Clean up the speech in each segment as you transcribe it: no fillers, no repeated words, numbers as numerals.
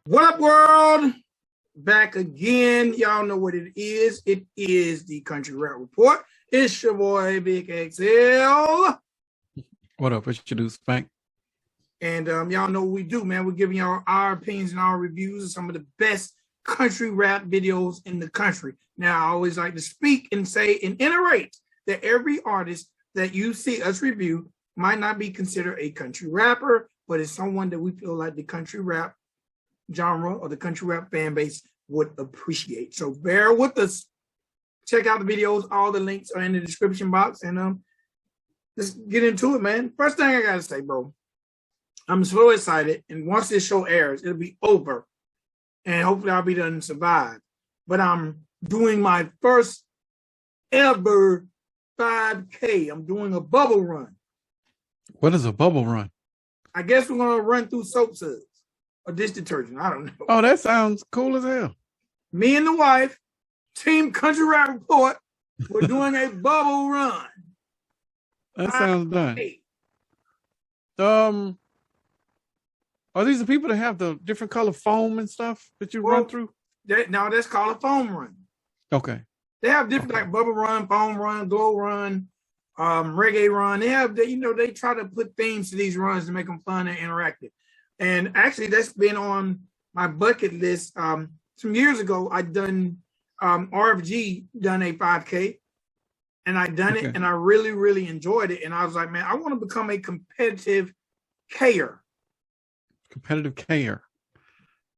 What up, world? Back again. Y'all know what it is. It is the Country Rap Report. It's your boy, Big XL. What up? What you do, Spank? And y'all know what we do, man. We're giving y'all our opinions and our reviews of some of the best country rap videos in the country. Now, I always like to speak and say and iterate that every artist that you see us review might not be considered a country rapper, but it's someone that we feel like the country rap genre or the country rap fan base would appreciate. So bear with us. Check out the videos. All the links are in the description box, and let's get into it, man. First thing I gotta say, bro, I'm so excited, and once this show airs, it'll be over, and hopefully I'll be done and survive. But I'm doing my first ever 5K. I'm doing a bubble run. What is a bubble run? I guess we're gonna run through soap suds or dish detergent. I don't know. Oh, that sounds cool as hell. Me and the wife, Team Country Rap Report, we're doing a bubble run. That sounds done. Are these the people that have the different color foam and stuff that you run through? That's called a foam run. Okay. They have different like bubble run, foam run, glow run, reggae run. They have they try to put themes to these runs to make them fun and interactive. And actually, that's been on my bucket list. Some years ago, I done RFG done a 5K, and I done it, and I really, really enjoyed it. And I was like, man, I want to become a competitive K-er. Competitive K-er.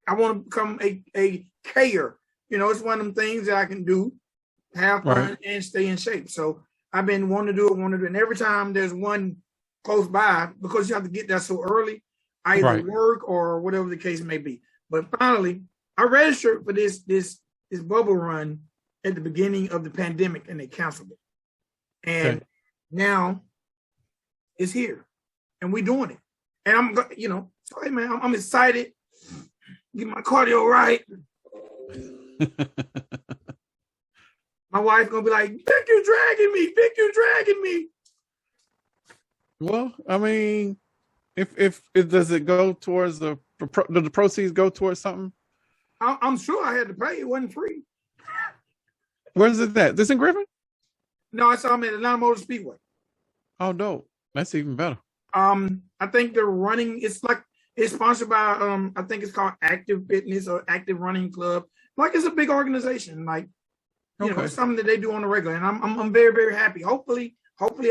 I want to become a K-er. It's one of them things that I can do, have fun, and stay in shape. So I've been wanting to do it, and every time there's one close by, because you have to get there so early, I either work or whatever the case may be. But finally, I registered for this bubble run at the beginning of the pandemic, and they canceled it. And now it's here, and we're doing it. And I'm, so, hey, man, I'm excited. Get my cardio right. My wife's gonna be like, Vic, you're dragging me. Vic, you're dragging me. Well, I mean, if does it go towards do the proceeds go towards something? I'm sure I had to pay. It wasn't free. Where's it at? This in Griffin? No, I saw them at Atlanta Motor Speedway. Oh, dope. That's even better. I think they're running. It's sponsored by I think it's called Active Fitness or Active Running Club. Like, it's a big organization. Like, it's something that they do on the regular, and I'm very, very happy. Hopefully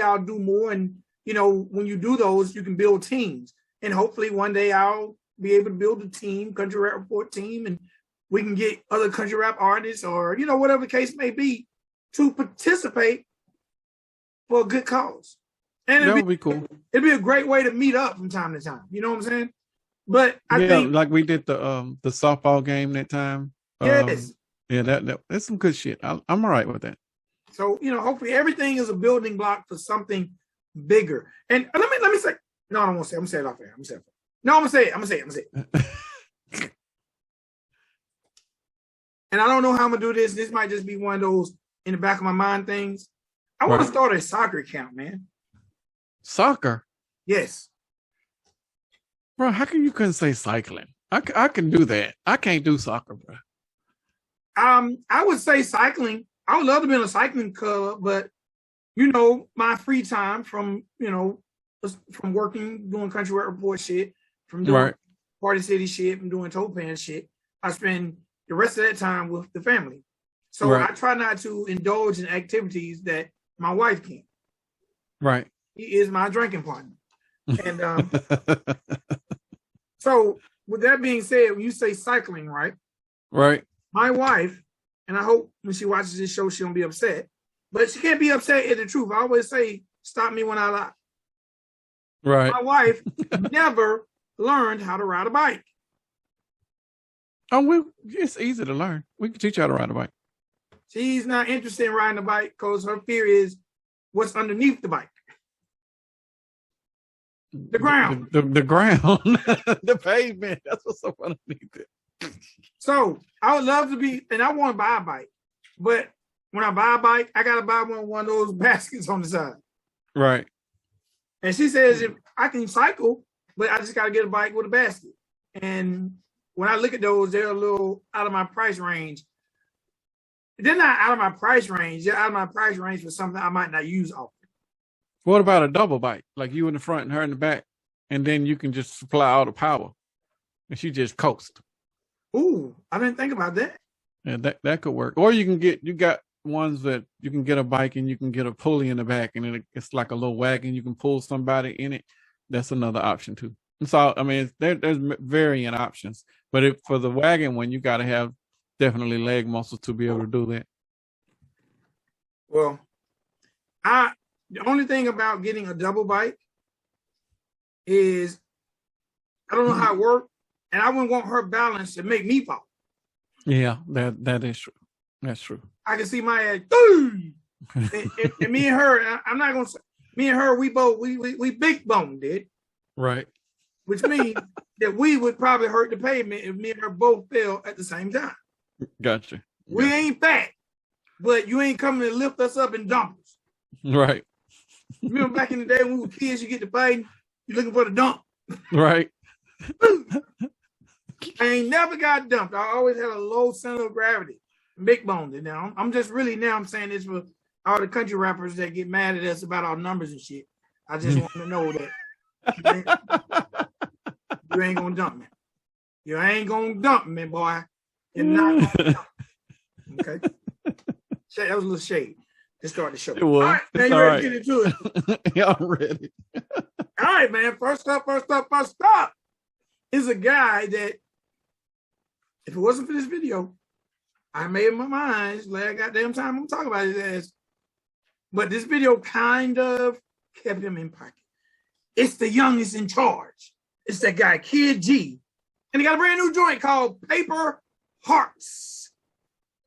I'll do more. And when you do those, you can build teams, and hopefully one day I'll be able to build a team, Country Rap Report team, and we can get other country rap artists or whatever the case may be to participate for a good cause. And that would be cool. It'd be a great way to meet up from time to time. You know what I'm saying? But I think, like we did the softball game that time. Yes. That's some good shit. I'm all right with that. So hopefully everything is a building block for something bigger. And let me say, no, I don't want to say. I'm gonna say it off air. I'm gonna say it. And I don't know how I'm gonna do this. This might just be one of those in the back of my mind things. I want to start a soccer account, man. Soccer? Yes. Bro, how come you couldn't say cycling? I can do that. I can't do soccer, bro. I would say cycling. I would love to be in a cycling club, but my free time from working, doing Country Rap Report shit, from doing Party City shit, from doing Toe Pan shit, I spend the rest of that time with the family. So I try not to indulge in activities that my wife can't. Right. He is my drinking partner. And so with that being said, when you say cycling, right? Right. My wife, and I hope when she watches this show, she won't be upset, but she can't be upset at the truth. I always say, stop me when I lie. Right. My wife never learned how to ride a bike. Oh, it's easy to learn. We can teach you how to ride a bike. She's not interested in riding a bike because her fear is what's underneath the bike. The ground. The ground. The pavement. That's what's up underneath it. So I would love to be, and I want to buy a bike, but when I buy a bike, I got to buy one of those baskets on the side. Right. And she says, if I can cycle, but I just got to get a bike with a basket. And when I look at those, they're a little out of my price range. They're not out of my price range. They're out of my price range for something I might not use often. What about a double bike, like you in the front and her in the back, and then you can just supply all the power, and she just coast? Ooh, I didn't think about that. Yeah, that could work. Or you got ones that you can get a bike and you can get a pulley in the back, and it's like a little wagon. You can pull somebody in it. That's another option too. And so, I mean, there's varying options. But for the wagon one, you got to have definitely leg muscles to be able to do that. Well, the only thing about getting a double bike is I don't know how it works, and I wouldn't want her balance to make me fall. Yeah, that is true. That's true. I can see my ass, and me and her. I'm not gonna say me and her. We both we big boned it, right? Which means that we would probably hurt the pavement if me and her both fell at the same time. Gotcha. We ain't fat, but you ain't coming to lift us up and dump us. Right. Remember back in the day when we were kids, you get to fighting, you're looking for the dump. Right. I ain't never got dumped. I always had a low center of gravity. Big boned it now. I'm just really now I'm saying this for all the country rappers that get mad at us about our numbers and shit. I just want to know that you ain't gonna dump me. You ain't gonna dump me, boy. You're not gonna dump me. Okay. That was a little shade to start the show. It was. All right, man, you ready to get into it? Yeah, I'm ready. All right, man. First up is a guy that, if it wasn't for this video, I made up my mind last goddamn time I'm talking about his ass. But this video kind of kept him in pocket. It's the youngest in charge. It's that guy, Kid G. And he got a brand new joint called Paper Hearts.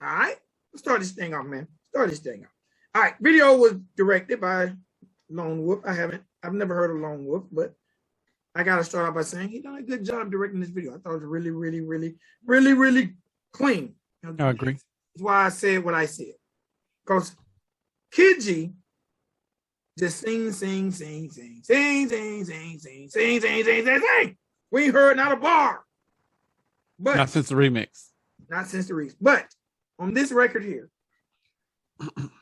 All right? Let's start this thing off, man. Start this thing off. All right. Video was directed by Lone Wolf. I've never heard of Lone Wolf, but I got to start off by saying he done a good job directing this video. I thought it was really, really, really, really, really clean. I agree. That's why I said what I said. Because Kid G just sing. We ain't heard not a bar. But not since the remix. Not since the remix. But on this record here,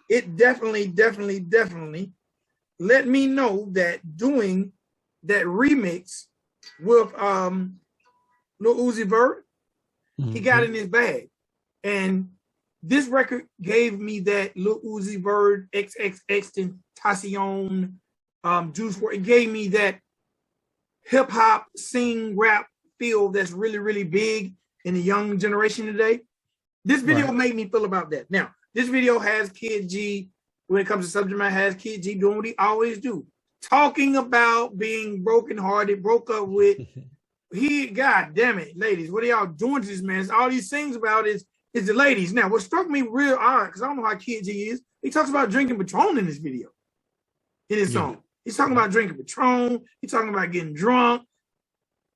it definitely let me know that doing that remix with Lil Uzi Vert, he got in his bag. And this record gave me that Lil Uzi Vert XXX Tentacion Juice WRLD. It gave me that hip hop, sing, rap feel that's really, really big in the young generation today. This video made me feel about that. Now, this video has Kid G, when it comes to subject matter, has Kid G doing what he always do. Talking about being brokenhearted, broke up with. God damn it, ladies, what are y'all doing to this man? All he sings about is the ladies. Now, what struck me real odd, because I don't know how Kid G is, he talks about drinking Patron in this video, in his song. He's talking about drinking Patron. He's talking about getting drunk,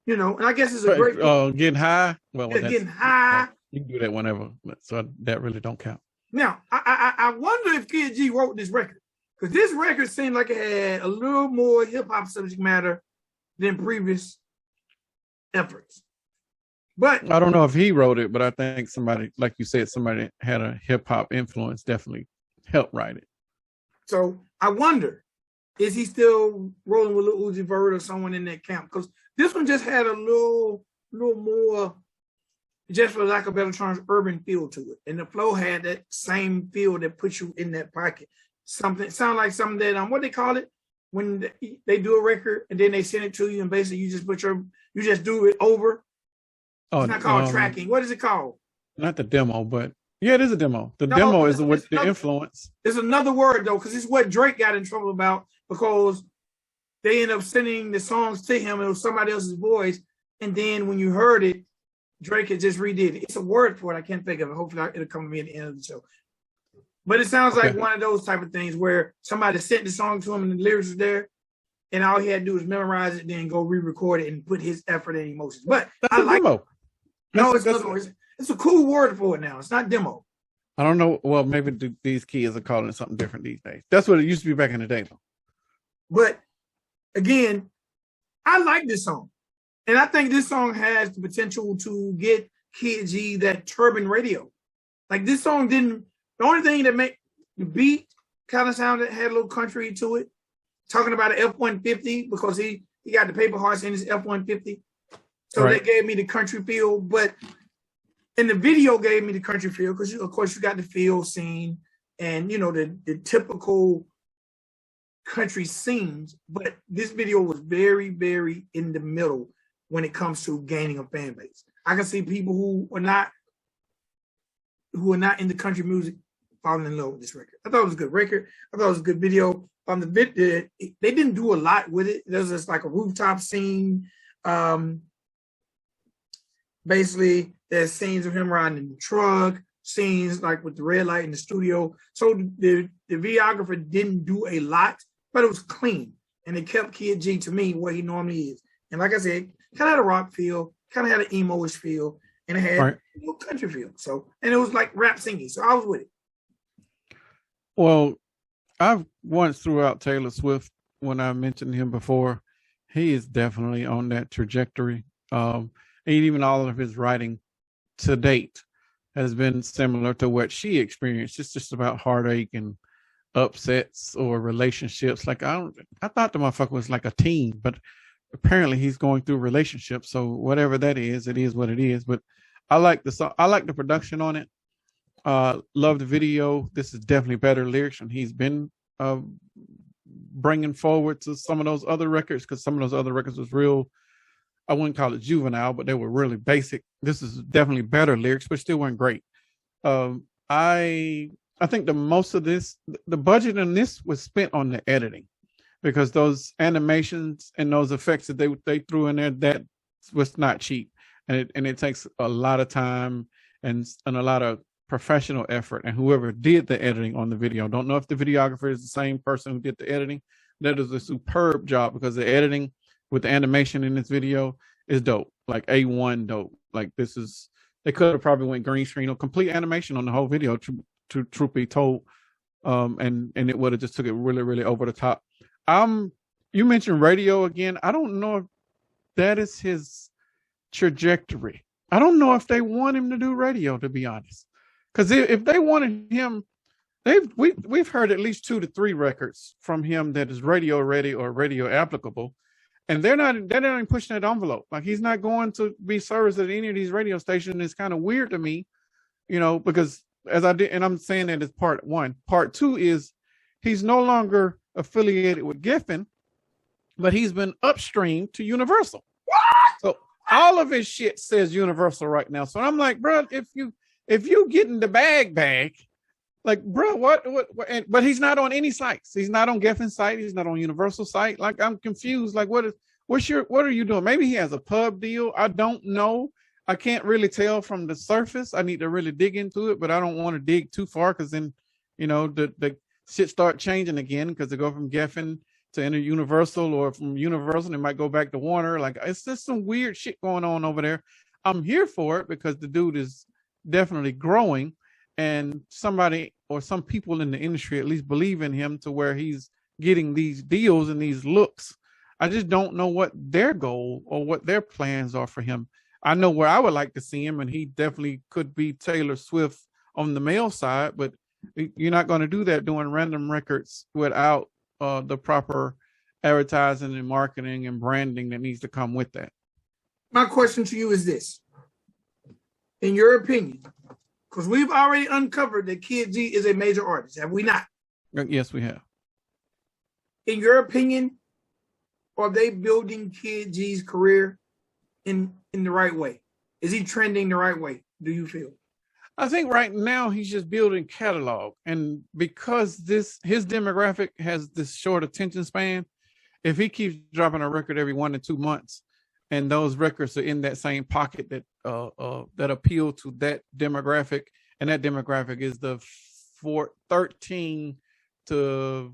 and I guess it's a great... getting high? Well, yeah, getting high. You can do that whenever, so that really don't count. Now, I wonder if Kid G wrote this record, because this record seemed like it had a little more hip-hop subject matter than previous efforts. But I don't know if he wrote it, but I think somebody, like you said, somebody that had a hip-hop influence definitely helped write it. So I wonder, is he still rolling with Lil Uzi Vert or someone in that camp? Because this one just had a little more, just for lack of better terms, urban feel to it. And the flow had that same feel that puts you in that pocket. Something sound like something that what they call it when they do a record and then they send it to you and basically you just do it over. Oh, it's not called tracking. What is it called? Not the demo, but yeah, it is a demo. The demo is with the influence. It's another word though, because it's what Drake got in trouble about, because they end up sending the songs to him. It was somebody else's voice, and then when you heard it, Drake had just redid it. It's a word for it. I can't think of it. Hopefully it'll come to me at the end of the show. But it sounds like one of those type of things where somebody sent the song to him and the lyrics was there, and all he had to do was memorize it, then go re-record it and put his effort and emotions. But I like demo. No, it's a cool word for it now. It's not demo. I don't know. Well, maybe these kids are calling it something different these days. That's what it used to be back in the day, though. But again, I like this song. And I think this song has the potential to get Kid G that turban radio. Like this song didn't. The only thing that made the beat kind of sounded had a little country to it. Talking about an F-150 because he got the paper horse in his F-150, so that gave me the country feel. But in the video, gave me the country feel because of course you got the field scene and the typical country scenes. But this video was very, very in the middle when it comes to gaining a fan base. I can see people who are not into country music falling in love with this record. I thought it was a good record. I thought it was a good video. On the video, they didn't do a lot with it. There's just like a rooftop scene. Basically, there's scenes of him riding in the truck, scenes like with the red light in the studio. So the videographer didn't do a lot, but it was clean. And it kept Kid G to me where he normally is. And like I said, kind of had a rock feel, kind of had an emo-ish feel, and it had a little country feel. So, and it was like rap singing. So I was with it. Well, I've once threw out Taylor Swift when I mentioned him before. He is definitely on that trajectory. And even all of his writing to date has been similar to what she experienced. It's just about heartache and upsets or relationships. Like I thought the motherfucker was like a teen, but apparently he's going through relationships. So whatever that is, it is what it is. But I like the song. I like the production on it. Love the video. This is definitely better lyrics than he's been bringing forward to some of those other records, because some of those other records was real, I wouldn't call it juvenile, but they were really basic. This is definitely better lyrics, but still weren't great. I think the most of this, the budget in this was spent on the editing, because those animations and those effects that they threw in there, that was not cheap, and it takes a lot of time and a lot of professional effort. And whoever did the editing on the video, don't know if the videographer is the same person who did the editing. That is a superb job, because the editing with the animation in this video is dope, like A1 dope. Like this is, they could have probably went green screen or complete animation on the whole video, to truth be told, and it would have just took it really, really over the top. You mentioned radio again. I don't know if that is his trajectory. I don't know if they want him to do radio, to be honest. Because if they wanted him, we've heard at least 2 to 3 records from him that is radio ready or radio applicable, and they're not even pushing that envelope. Like he's not going to be serviced at any of these radio stations. It's kind of weird to me, because as I did, and I'm saying that as part 1. Part 2 is he's no longer affiliated with Geffen, but he's been upstream to Universal. What? So all of his shit says Universal right now. So I'm like, bro, if you getting the bag, like, bro, what? But he's not on any sites. He's not on Geffen's site. He's not on Universal site. Like, I'm confused. Like, what are you doing? Maybe he has a pub deal. I don't know. I can't really tell from the surface. I need to really dig into it, but I don't want to dig too far, because then, the shit start changing again, because they go from Geffen to enter Universal, or from Universal, they might go back to Warner. Like, it's just some weird shit going on over there. I'm here for it because the dude is definitely growing, and somebody or some people in the industry at least believe in him to where he's getting these deals and these looks. I just don't know what their goal or what their plans are for him. I know where I would like to see him, and he definitely could be Taylor Swift on the male side, but you're not going to do that doing random records without the proper advertising and marketing and branding that needs to come with that. My question to you is this. In your opinion, because we've already uncovered that Kid G is a major artist, have we not? Yes, we have. In your opinion, are they building Kid G's career in the right way? Is he trending the right way, do you feel? I think right now he's just building catalog. And because his demographic has this short attention span, if he keeps dropping a record every 1 to 2 months, and those records are in that same pocket that appeal to that demographic, and that demographic is the 13 to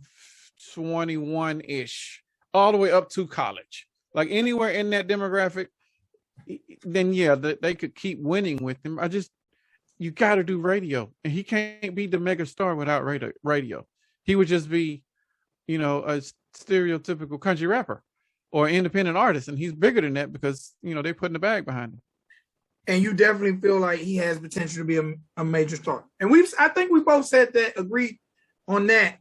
21-ish, all the way up to college. Like anywhere in that demographic, then yeah, they could keep winning with him. You got to do radio, and he can't be the mega star without radio. He would just be, a stereotypical country rapper. or independent artist, and he's bigger than that because they're putting the bag behind him. And you definitely feel like he has potential to be a major star. And I think we both agreed on that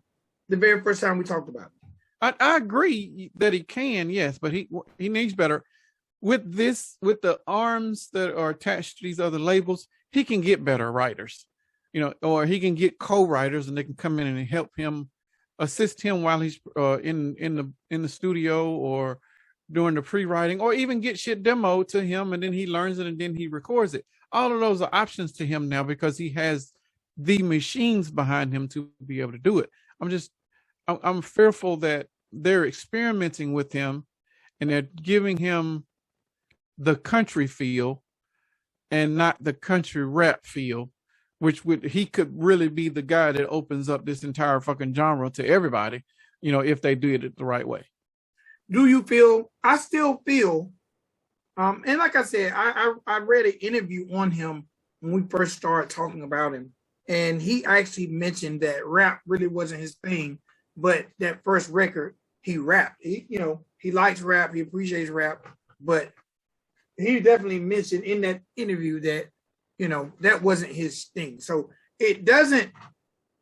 the very first time we talked about it. I agree that he can, yes, but he needs better. With the arms that are attached to these other labels, he can get better writers, or he can get co-writers, and they can come in and help him, assist him while he's in the studio or doing the pre-writing, or even get shit demoed to him, and then he learns it and then he records it. All of those are options to him now because he has the machines behind him to be able to do it. I'm fearful that they're experimenting with him and they're giving him the country feel and not the country rap feel, he could really be the guy that opens up this entire fucking genre to everybody, if they do it the right way. Do you feel? I still feel, and like I said, I read an interview on him when we first started talking about him, and he actually mentioned that rap really wasn't his thing, but that first record he rapped. He likes rap, he appreciates rap, but he definitely mentioned in that interview that that wasn't his thing. So it doesn't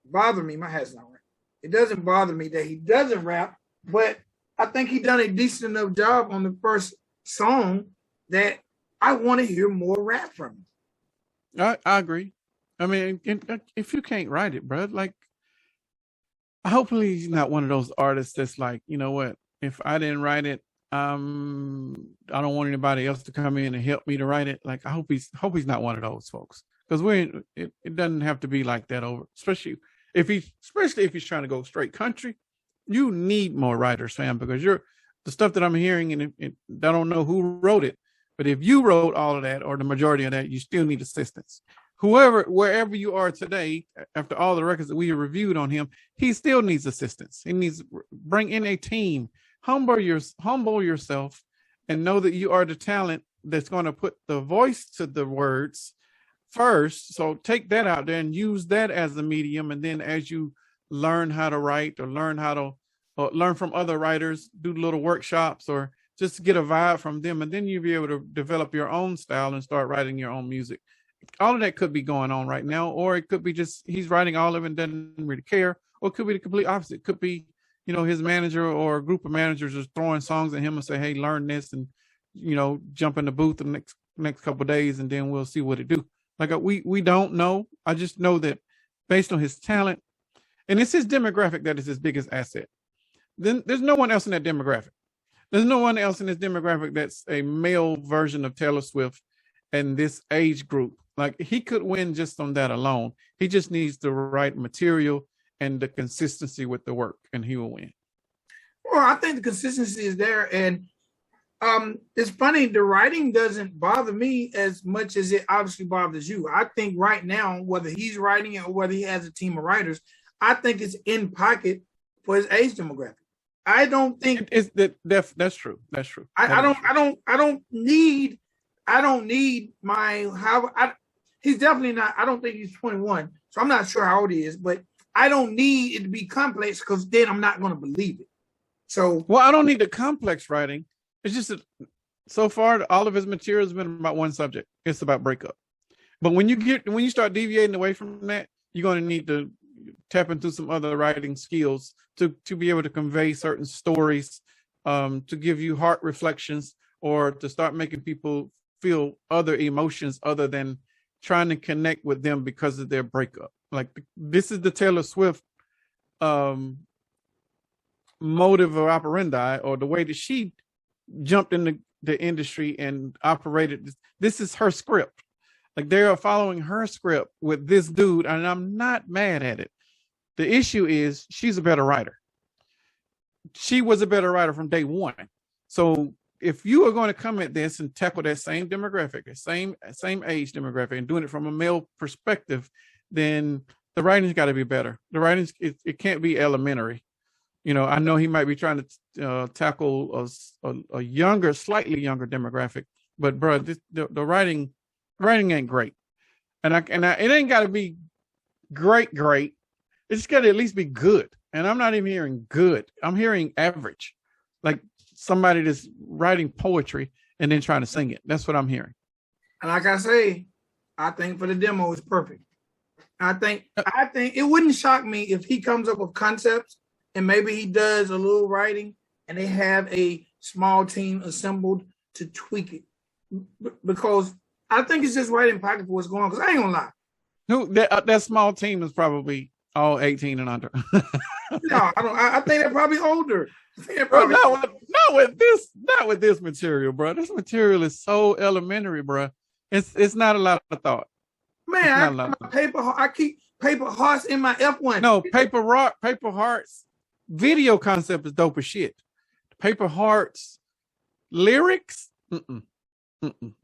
bother me. My hat's not right. It doesn't bother me that he doesn't rap, but I think he done a decent enough job on the first song that I want to hear more rap from him. I agree. I mean, if you can't write it, bro, like, hopefully he's not one of those artists that's like, you know what, if I didn't write it, I don't want anybody else to come in and help me to write it. Like, I hope he's not one of those folks, because it doesn't have to be like that over, especially if he's trying to go straight country. You need more writers, fam, because the stuff that I'm hearing, and I don't know who wrote it, but if you wrote all of that or the majority of that, you still need assistance. Wherever you are today, after all the records that we have reviewed on him, he still needs assistance. He needs bring in a team, humble yourself, and know that you are the talent that's going to put the voice to the words first. So take that out there and use that as the medium, and then as you learn how to write or learn from other writers, do little workshops or just get a vibe from them, and then you'll be able to develop your own style and start writing your own music. All of that could be going on right now, or it could be just he's writing all of it and doesn't really care, or it could be the complete opposite. It could be, his manager or a group of managers is throwing songs at him and say, hey, learn this, and jump in the booth the next couple of days, and then we'll see what it do. Like, we don't know. I just know that based on his talent, and it's his demographic that is his biggest asset. Then there's no one else in that demographic. There's no one else in this demographic that's a male version of Taylor Swift and this age group. Like, he could win just on that alone. He just needs the right material and the consistency with the work, and he will win. Well, I think the consistency is there, and it's funny. The writing doesn't bother me as much as it obviously bothers you. I think right now, whether he's writing it or whether he has a team of writers, I think it's in pocket for his age demographic. I don't think that's true. That's true. I don't need he's definitely not. I don't think he's 21, so I'm not sure how old he is, but I don't need it to be complex, because then I'm not going to believe it. So, well, I don't need the complex writing. It's just that so far all of his material has been about one subject. It's about breakup. But when you start deviating away from that, you're going to need to tap into some other writing skills to be able to convey certain stories, to give you heart reflections, or to start making people feel other emotions other than trying to connect with them because of their breakup. Like, this is the Taylor Swift motive or operandi, or the way that she jumped in the industry and operated. This is her script. Like, they are following her script with this dude, and I'm not mad at it. The issue is she's a better writer. She was a better writer from day one. So if you are going to come at this and tackle that same demographic, the same age demographic, and doing it from a male perspective, then the writing's got to be better. The writing, it can't be elementary. I know he might be trying to tackle a younger, slightly younger demographic, but bro, the writing ain't great, and it ain't got to be great. It's got to at least be good. And I'm not even hearing good. I'm hearing average. Like, somebody that's writing poetry and then trying to sing it. That's what I'm hearing. And like I say, I think for the demo, it's perfect. I think it wouldn't shock me if he comes up with concepts and maybe he does a little writing and they have a small team assembled to tweak it. Because I think it's just right in pocket for what's going on. Because I ain't gonna lie. Who that small team is probably all 18 and under. No, I don't. I think they're probably older. Not with this material, bro. This material is so elementary, bro. It's not a lot of thought. Man, I keep paper hearts in my F1. No, paper hearts. Video concept is dope as shit. Paper hearts, lyrics.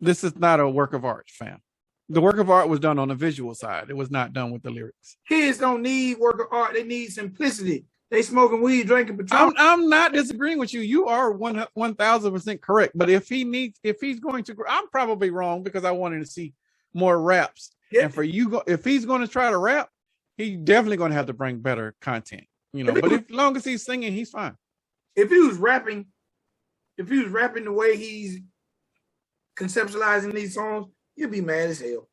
This is not a work of art, fam. The work of art was done on the visual side. It was not done with the lyrics. Kids don't need work of art. They need simplicity. They smoking weed, drinking Patron. I'm not disagreeing with you. You are 1,000% correct. But if he's going to, I'm probably wrong because I wanted to see more raps. Yeah. And if he's going to try to rap, he's definitely going to have to bring better content. But as long as he's singing, he's fine. If he was rapping the way he's conceptualizing these songs, you'd be mad as hell.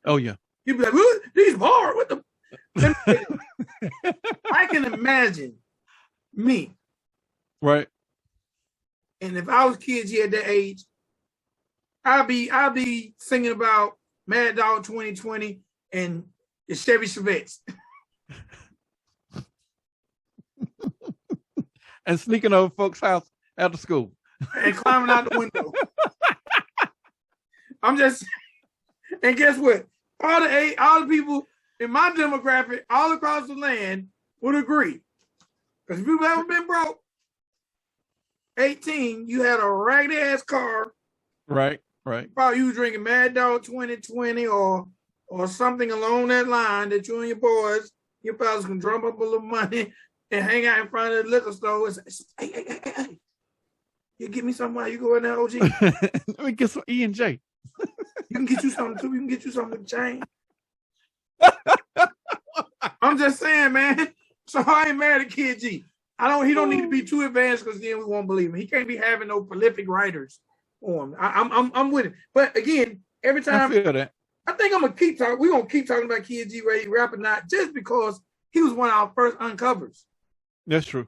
Oh yeah. You'd be like, what? These bars, what the? I can imagine me. Right. And if I was kids at that age, I'll be singing about Mad Dog 2020 and the Chevy Chevettes. And sneaking over folks' house after school. And climbing out the window. And guess what? All the people in my demographic all across the land would agree. Because if you've ever been broke, 18, you had a raggedy ass car. Right. Probably you were drinking Mad Dog 2020 or something along that line that you and your pals can drum up a little money and hang out in front of the liquor store and say, hey. You get me something while you go in there, OG? Let me get some E&J. You can get you something too. You can get you something to change. I'm just saying, man. So I ain't mad at Kid G. He don't need to be too advanced because then we won't believe him. He can't be having no prolific writers on him. I'm with it. But again, every time I feel that. I think I'm gonna keep talking. We're gonna keep talking about Kid G, whether he rap or not, just because he was one of our first uncovers. That's true.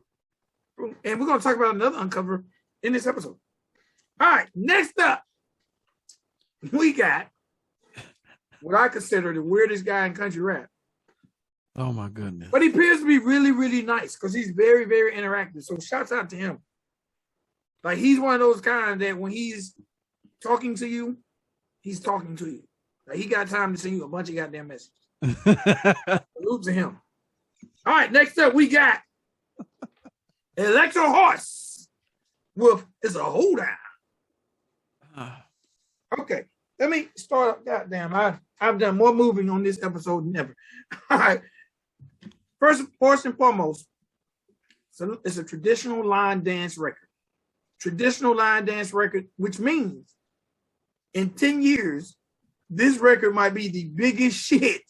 And we're gonna talk about another uncover in this episode. All right, next up, we got what I consider the weirdest guy in country rap. Oh my goodness. But he appears to be really, really nice because he's very, very interactive. So shouts out to him. Like he's one of those kind that when he's talking to you, he's talking to you. Like he got time to send you a bunch of goddamn messages. Salute to him. All right, next up we got Elektrohorse with It's a Holdout. Okay, let me start up. Goddamn, I've done more moving on this episode than ever. All right. First and foremost, so it's a traditional line dance record. Traditional line dance record, which means in 10 years, this record might be the biggest shit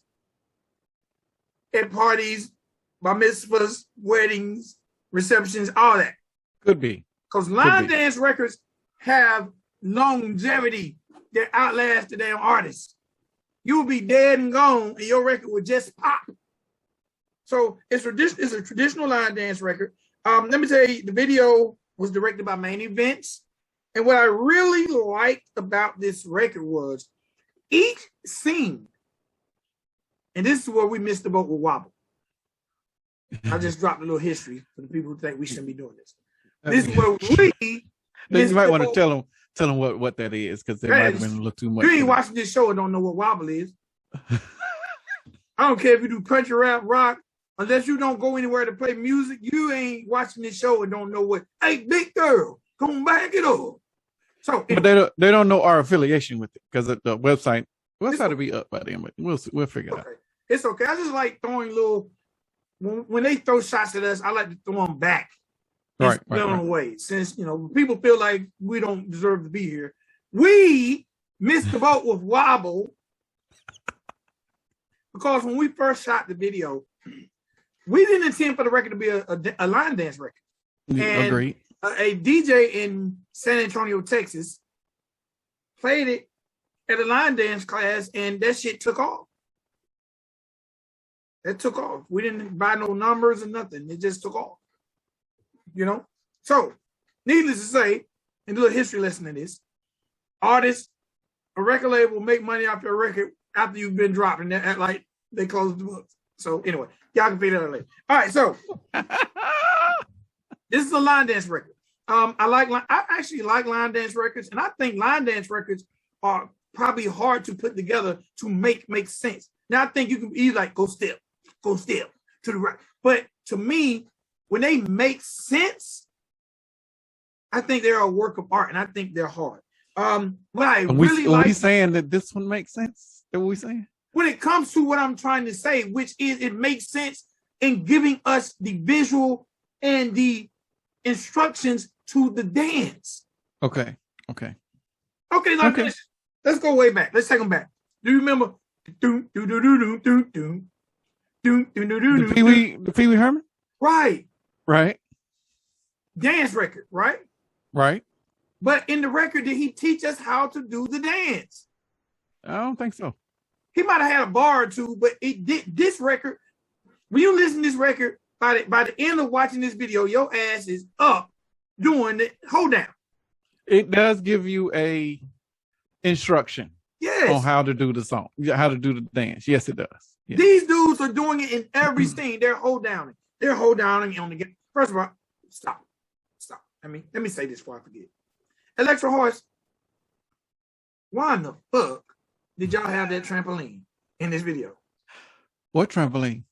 at parties, bar mitzvahs, weddings, receptions, all that. Could be. Because line dance records have longevity that outlast the damn artist. You will be dead and gone, and your record would just pop. So it's a traditional line dance record. Let me tell you, the video was directed by Main Events. And what I really liked about this record was each scene, and this is where we missed the boat with Wobble. I just dropped a little history for the people who think we shouldn't be doing this. This is where we you might want to tell them what that is, because they might have been a little too much. You ain't watching this show and don't know what Wobble is. I don't care if you do country rap, rock, unless you don't go anywhere to play music, you ain't watching this show and don't know what. Hey, big girl, come back it up. So, but they don't know our affiliation with it because the website will be up by then, but we'll figure it out. It's okay. I just like throwing little when they throw shots at us. I like to throw them back. Right. Away. Since people feel like we don't deserve to be here, we missed the boat with Wobble because when we first shot the video, we didn't intend for the record to be a line dance record. Agreed. a DJ in San Antonio, Texas, played it at a line dance class, and that shit took off. It took off. We didn't buy no numbers or nothing. It just took off. You know? So, needless to say, and a little history lesson in this, artists, a record label make money off your record after you've been dropping that, like they close the books. So anyway, y'all can figure that out later. All right, so this is a line dance record. I actually like line dance records, and I think line dance records are probably hard to put together to make sense. Now I think you can either like go step to the right. But to me, when they make sense, I think they're a work of art, and I think they're hard. What I really like. Are we saying that this one makes sense? Is what we saying? When it comes to what I'm trying to say, which is it makes sense in giving us the visual and the instructions to the dance. Okay. Let's go way back. Let's take them back. Do you remember? The Pee Wee Herman? Right. Dance record, right? Right. But in the record, did he teach us how to do the dance? I don't think so. He might have had a bar or two, but it did this record. When you listen to this record, by the end of watching this video, your ass is up doing the hold down. It does give you a instruction on how to do the song, how to do the dance. Yes, it does. Yes. These dudes are doing it in every scene. They're hold downing. They're hold downing on the game. First of all, stop. Let me say this before I forget. Elektrohorse, why in the fuck did y'all have that trampoline in this video? What trampoline?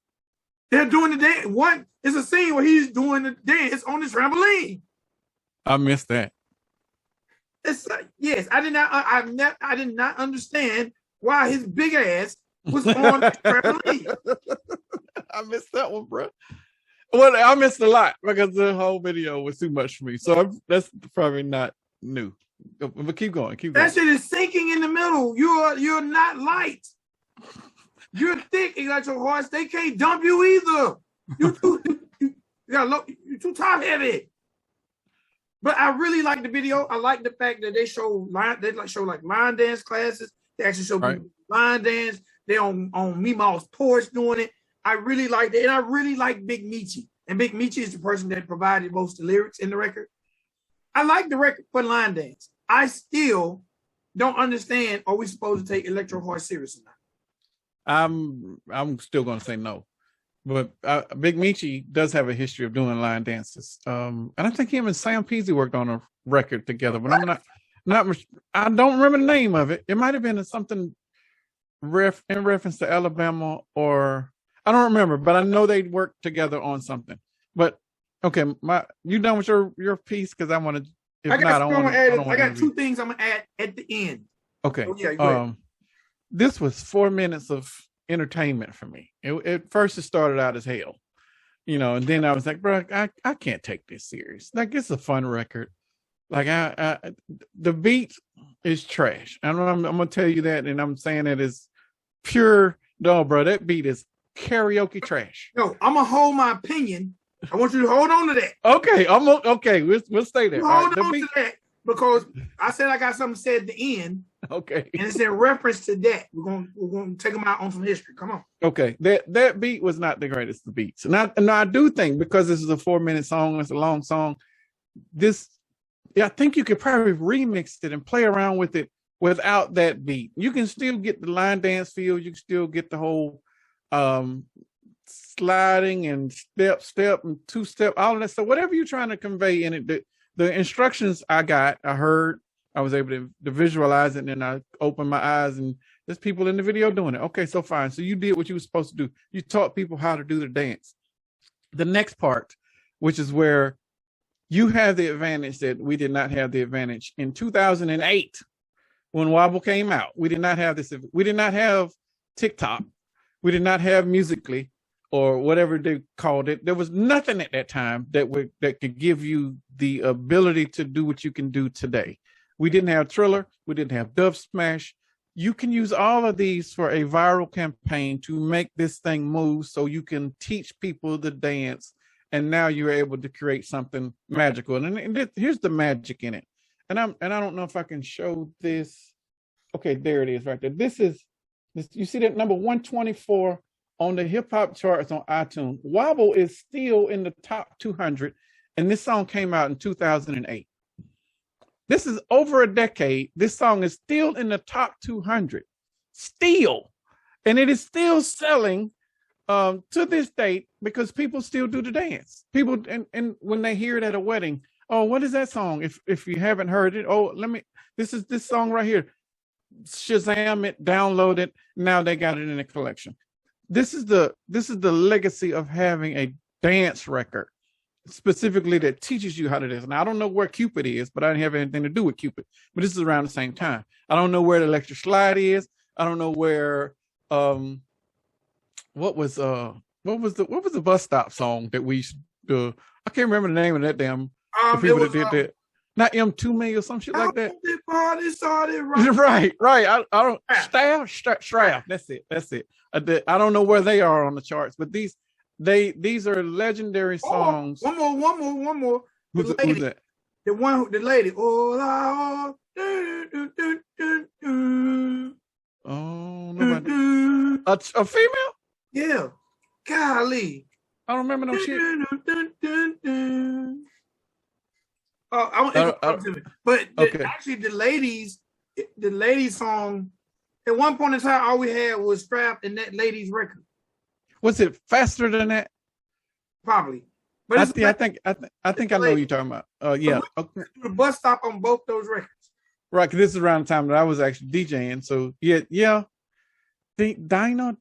They're doing the dance. What? It's a scene where he's doing the dance on the trampoline. I missed that. It's like, yes, I did not understand why his big ass was on the trampoline. I missed that one, bro. Well, I missed a lot because the whole video was too much for me. So that's probably not new. But keep going. That shit is sinking in the middle. You're not light. You're thick, Elektrohorse. They can't dump you either. You're too top heavy. But I really like the video. I like the fact that they show line dance classes. They actually show people line dance. They're on Meemaw's porch doing it. I really like that. And I really like Big Mucci. And Big Mucci is the person that provided most of the lyrics in the record. I like the record for line dance. I still don't understand, are we supposed to take Elektrohorse seriously now? I'm still going to say no. But Big Mucci does have a history of doing line dances. And I think him and Sam Peezy worked on a record together, but I'm not I don't remember the name of it. It might have been something in reference to Alabama, or I don't remember, but I know they worked together on something. But okay, you done with your piece? Because I want to. I got two things I'm gonna add at the end. Okay. So, yeah, go ahead. This was 4 minutes of entertainment for me. At first, it started out as hell, and then I was like, bro, I can't take this serious. Like, it's a fun record. Like, the beat is trash. I'm gonna tell you that, and I'm saying it is pure. No, bro, that beat is karaoke trash. No, I'm gonna hold my opinion. I want you to hold on to that. Okay, okay. We'll stay there. Hold on to that, because I said I got something to say at the end. Okay, and it's in reference to that. We're gonna take them out on some history. Come on. Okay, that beat was not the greatest of beats, and I do think, because this is a 4-minute song, it's a long song. I think you could probably remix it and play around with it without that beat. You can still get the line dance feel. You can still get the whole sliding and step and two-step, all of that stuff. Whatever you're trying to convey in it, the instructions I heard, I was able to visualize it, and then I opened my eyes, and there's people in the video doing it. Okay, so fine. So you did what you were supposed to do. You taught people how to do the dance. The next part, which is where you have the advantage that we did not have the advantage. In 2008, when Wobble came out, we did not have this. We did not have TikTok. We did not have Musical.ly, or whatever they called it. There was nothing at that time that could give you the ability to do what you can do today. We didn't have Triller. We didn't have Dove Smash. You can use all of these for a viral campaign to make this thing move, so you can teach people the dance and now you're able to create something magical. And here's the magic in it. And I don't know if I can show this. Okay, there it is right there. This. You see that number 124 on the hip hop charts on iTunes. Wobble is still in the top 200, and this song came out in 2008. This is over a decade. This song is still in the top 200, still, and it is still selling to this date because people still do the dance. People and when they hear it at a wedding, oh, what is that song? If you haven't heard it, oh, this is this song right here. Shazam it, download it. Now they got it in a collection. This is the legacy of having a dance record, specifically that teaches you how to dance. Now I don't know where Cupid is, but I didn't have anything to do with Cupid. But this is around the same time. I don't know where the Electric Slide is. I don't know where what was the bus stop song that we used to, I can't remember the name of that damn people that did that. Not M2 Me or some shit like that. Party started right. Right. I don't Straff. That's it. I don't know where they are on the charts, but these are legendary songs. One more. Who's that? The lady. Oh, nobody. A female? Yeah. Golly. I don't remember no shit. But actually, the ladies song. At one point in time, all we had was Strapped in that ladies record. Was it faster than that? Probably. But I think I know what you're talking about. Yeah. Okay. The bus stop on both those records. Right, because this is around the time that I was actually DJing. So yeah. Dina,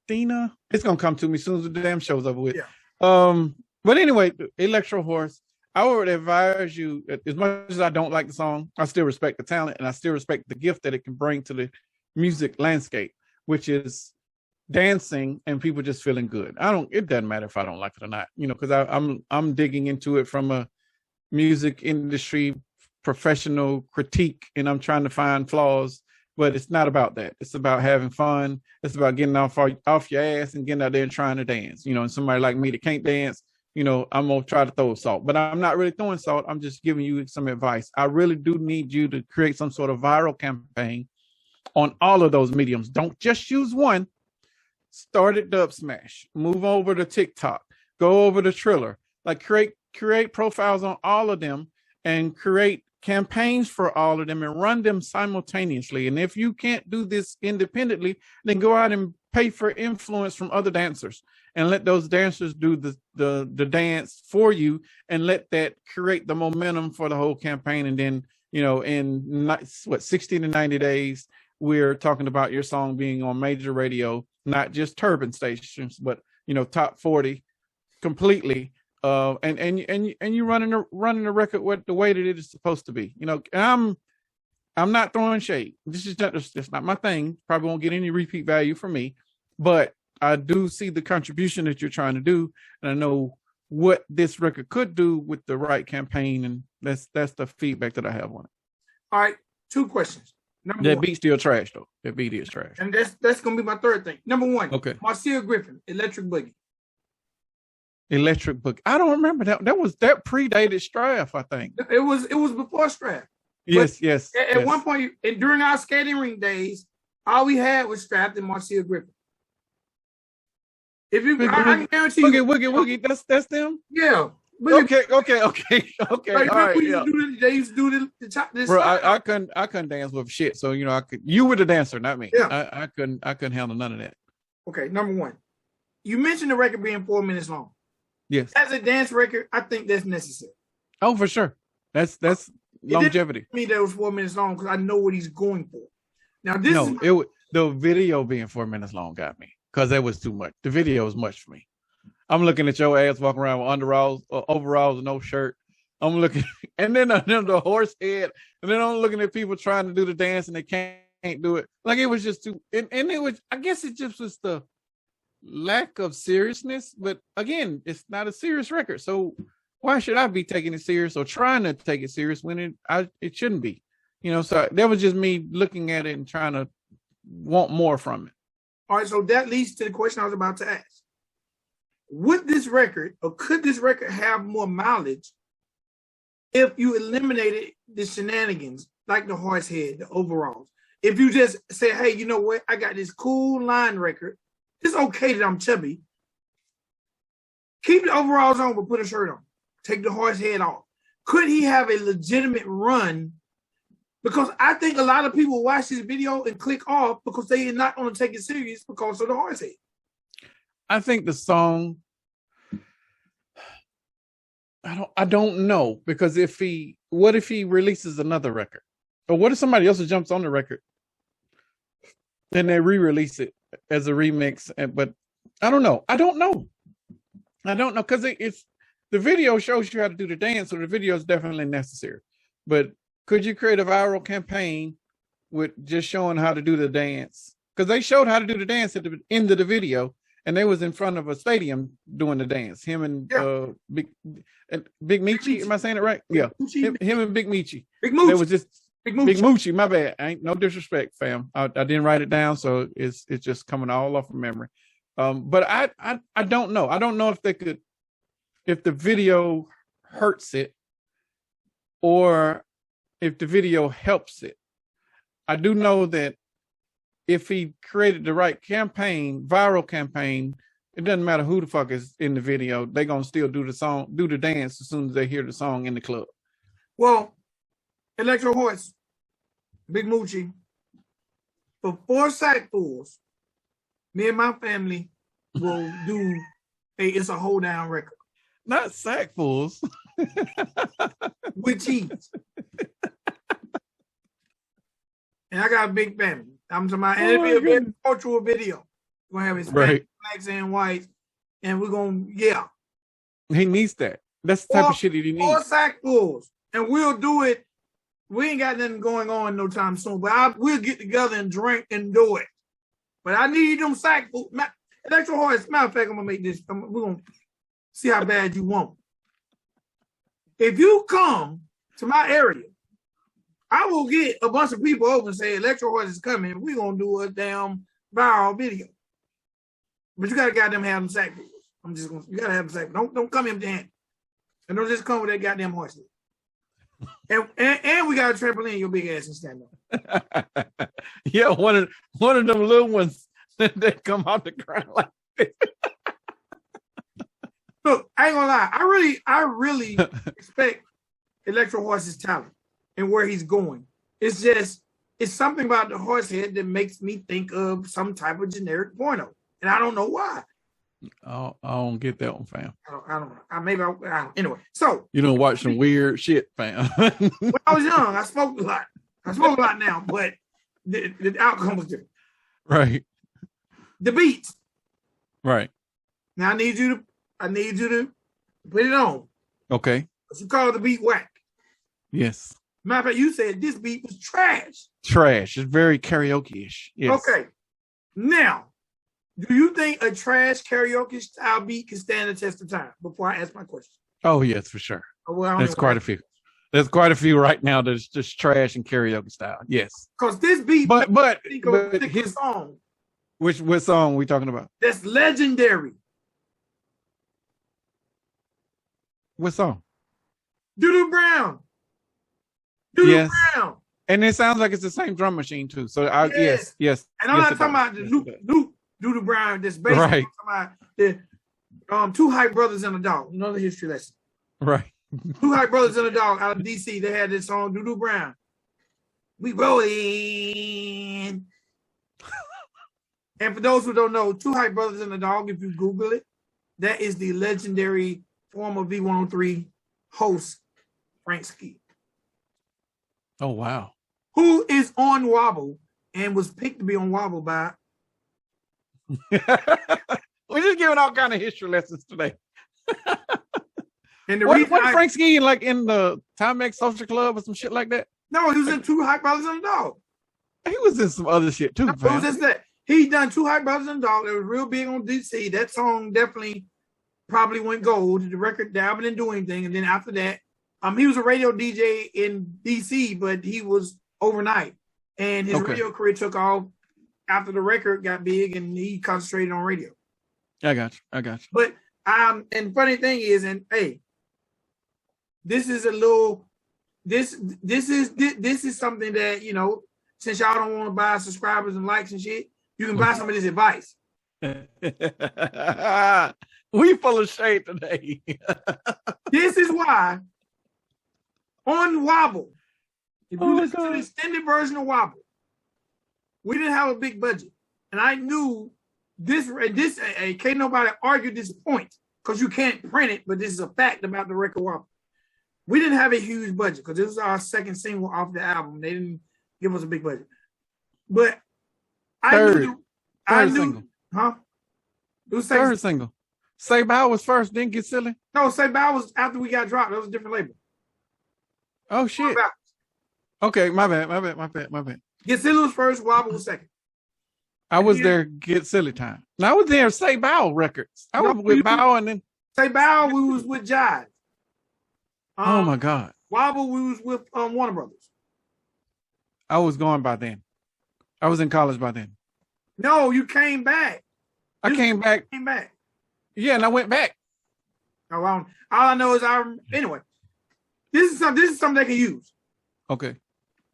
it's gonna come to me as soon as the damn show's over with. Yeah. But anyway, Elektrohorse. I would advise you, as much as I don't like the song, I still respect the talent and I still respect the gift that it can bring to the music landscape, which is dancing and people just feeling good. It doesn't matter if I don't like it or not, because I'm digging into it from a music industry professional critique and I'm trying to find flaws, but it's not about that. It's about having fun. It's about getting off your ass and getting out there and trying to dance, and somebody like me that can't dance, I'm going to try to throw salt, but I'm not really throwing salt. I'm just giving you some advice. I really do need you to create some sort of viral campaign on all of those mediums. Don't just use one. Start at Dub Smash, move over to TikTok, go over to Triller, like create profiles on all of them and create campaigns for all of them and run them simultaneously. And if you can't do this independently, then go out and pay for influence from other dancers and let those dancers do the dance for you and let that create the momentum for the whole campaign. And then, in 60 to 90 days, we're talking about your song being on major radio, not just turban stations, but, top 40 completely. And you running the record the way that it is supposed to be, and I'm not throwing shade. That's not my thing. Probably won't get any repeat value from me, but I do see the contribution that you're trying to do. And I know what this record could do with the right campaign. And that's the feedback that I have on it. All right. 2 questions. That beat still trash though. That beat is trash. And that's going to be my third thing. Number 1. Okay. Marcia Griffin, Electric Boogie. Electric Boogie. I don't remember that. That predated Straff, I think. It was before Straff. Yes. At one point, and during our skating ring days, all we had was Strapped and Marcia Griffin. If you, I can guarantee you. Woogie. That's them. Yeah. Okay. Like, all right. Yeah. They used to do the top. Bro, I couldn't dance with shit. So I could. You were the dancer, not me. Yeah. I couldn't handle none of that. Okay. Number 1, you mentioned the record being 4 minutes long. Yes. As a dance record, I think that's necessary. Oh, for sure. That's longevity. Me, that was 4 minutes long because I know what he's going for. Now the video being 4 minutes long got me because that was too much. The video was much for me. I'm looking at your ass walking around with overalls and no shirt. I'm looking, and then the horse head, and then I'm looking at people trying to do the dance and they can't do it. Like it was just too, and it was. I guess it just was the lack of seriousness. But again, it's not a serious record, so why should I be taking it serious or trying to take it serious when it shouldn't be? So that was just me looking at it and trying to want more from it. All right, so that leads to the question I was about to ask. would this record or could this record have more mileage if you eliminated the shenanigans like the horse head, the overalls? If you just say, hey, you know what? I got this cool line record. It's okay that I'm chubby. Keep the overalls on, but put a shirt on. Take the horse head off. Could he have a legitimate run? Because I think a lot of people watch this video and click off because they are not going to take it serious because of the horse head. I think the song, I don't know, because what if he releases another record? Or what if somebody else jumps on the record? Then they re-release it as a remix. But I don't know. I don't know because it's the video shows you how to do the dance, so the video is definitely necessary. But could you create a viral campaign with just showing how to do the dance? Because they showed how to do the dance at the end of the video, and they was in front of a stadium doing the dance. Him and Big Mucci. Am I saying it right? Yeah. Him and Big Mucci. Big Mucci. It was just Big Mucci. My bad. Ain't no disrespect, fam. I didn't write it down, so it's just coming all off of memory. But I don't know. I don't know if the video hurts it or if the video helps it. I do know that if he created the right viral campaign, it doesn't matter who the fuck is in the video. They're going to still do the dance as soon as they hear the song in the club. Well, Elektrohorse, Big Mucci, for 4 sackfuls, me and my family will do It's a Hold Down record. Not sackfuls. With cheese. And I got a big family. I'm talking about, and it'll be a very cultural video. We're going to have Hispanics, blacks, and whites. And we're going to, He needs that. That's the type of shit he needs. 4 sackfuls. And we'll do it. We ain't got nothing going on no time soon, but we'll get together and drink and do it. But I need them sackfuls. Elektrohorse, matter of fact, I'm going to make this. We're going to see how bad you want. If you come to my area, I will get a bunch of people over and say, Elektrohorse is coming. We're going to do a damn viral video. But you got to goddamn have them sackfuls. You got to have them sackfuls. Don't come empty-handed. And don't just come with that goddamn horse. And we got a trampoline your big ass and stand up. Yeah, one of them little ones that come out the ground like this. Look, I ain't gonna lie. I really respect Elektrohorse's talent and where he's going. It's something about the horse head that makes me think of some type of generic porno, and I don't know why. I don't get that one, fam. I don't know. Anyway, so you don't watch some weird shit, fam. When I was young, I smoked a lot. I smoke a lot now, but the outcome was different. Right. The beats. Right. Now I need you to put it on. Okay. You call the beat whack. Yes. Matter of fact, you said this beat was trash. Trash. It's very karaoke-ish. Yes. Okay. Now, do you think a trash karaoke style beat can stand the test of time? Before I ask my question. Oh yes, for sure. Well, there's quite a few. There's quite a few right now that's just trash and karaoke style. Yes. Because this beat, but his song. What song are we talking about? That's legendary. What song? Doodoo Brown. Brown. And it sounds like it's the same drum machine too. So yes. And I'm not talking about the Loop Doodoo Brown. That's basically right. I'm talking about the 2 Hype Brothers and a Dog. Another history lesson. Right. 2 Hype Brothers and a Dog out of DC. They had this song Doodoo Brown. We rolling. And for those who don't know, 2 Hype Brothers and a Dog, if you Google it, that is the legendary former V103 host, Frank Ski. Oh, wow. Who is on Wobble and was picked to be on Wobble by... We're just giving all kind of history lessons today. And the what Frank Ski like in the Timex Social Club or some shit like that? No, he was in 2 Hype Brothers and a Dog. He was in some other shit too. No, it was just that. He done 2 Hype Brothers and a Dog. It was real big on DC. That song definitely probably went gold. The record, the album didn't do anything. And then after that, he was a radio DJ in DC, but he was overnight. And his radio career took off after the record got big and he concentrated on radio. I got you. But And funny thing is, and hey, this is a little, this is something that, you know, since y'all don't want to buy subscribers and likes and shit, you can buy some of this advice. We full of shade today. This is why on Wobble, if you listen to the extended version of Wobble, we didn't have a big budget. And I knew this can't nobody argue this point because you can't print it, but this is a fact about the record Wobble. We didn't have a huge budget because this was our second single off the album. They didn't give us a big budget. But I knew, single. Huh? It was third single. Say Bow was first, didn't Get Silly? No, Say Bow was after we got dropped. That was a different label. Oh, shit. Okay, my bad. Get Silly was first, Wobble was second. I was there Get Silly time. And I was there Say Bow records. I was with Bow and then... Say Bow, we was with Jive. Oh, my God. Wobble, we was with Warner Brothers. I was going by then. I was in college by then. No, you came back. I came back. Yeah, and I went back. Oh, all I know is anyway. This is something they can use. Okay.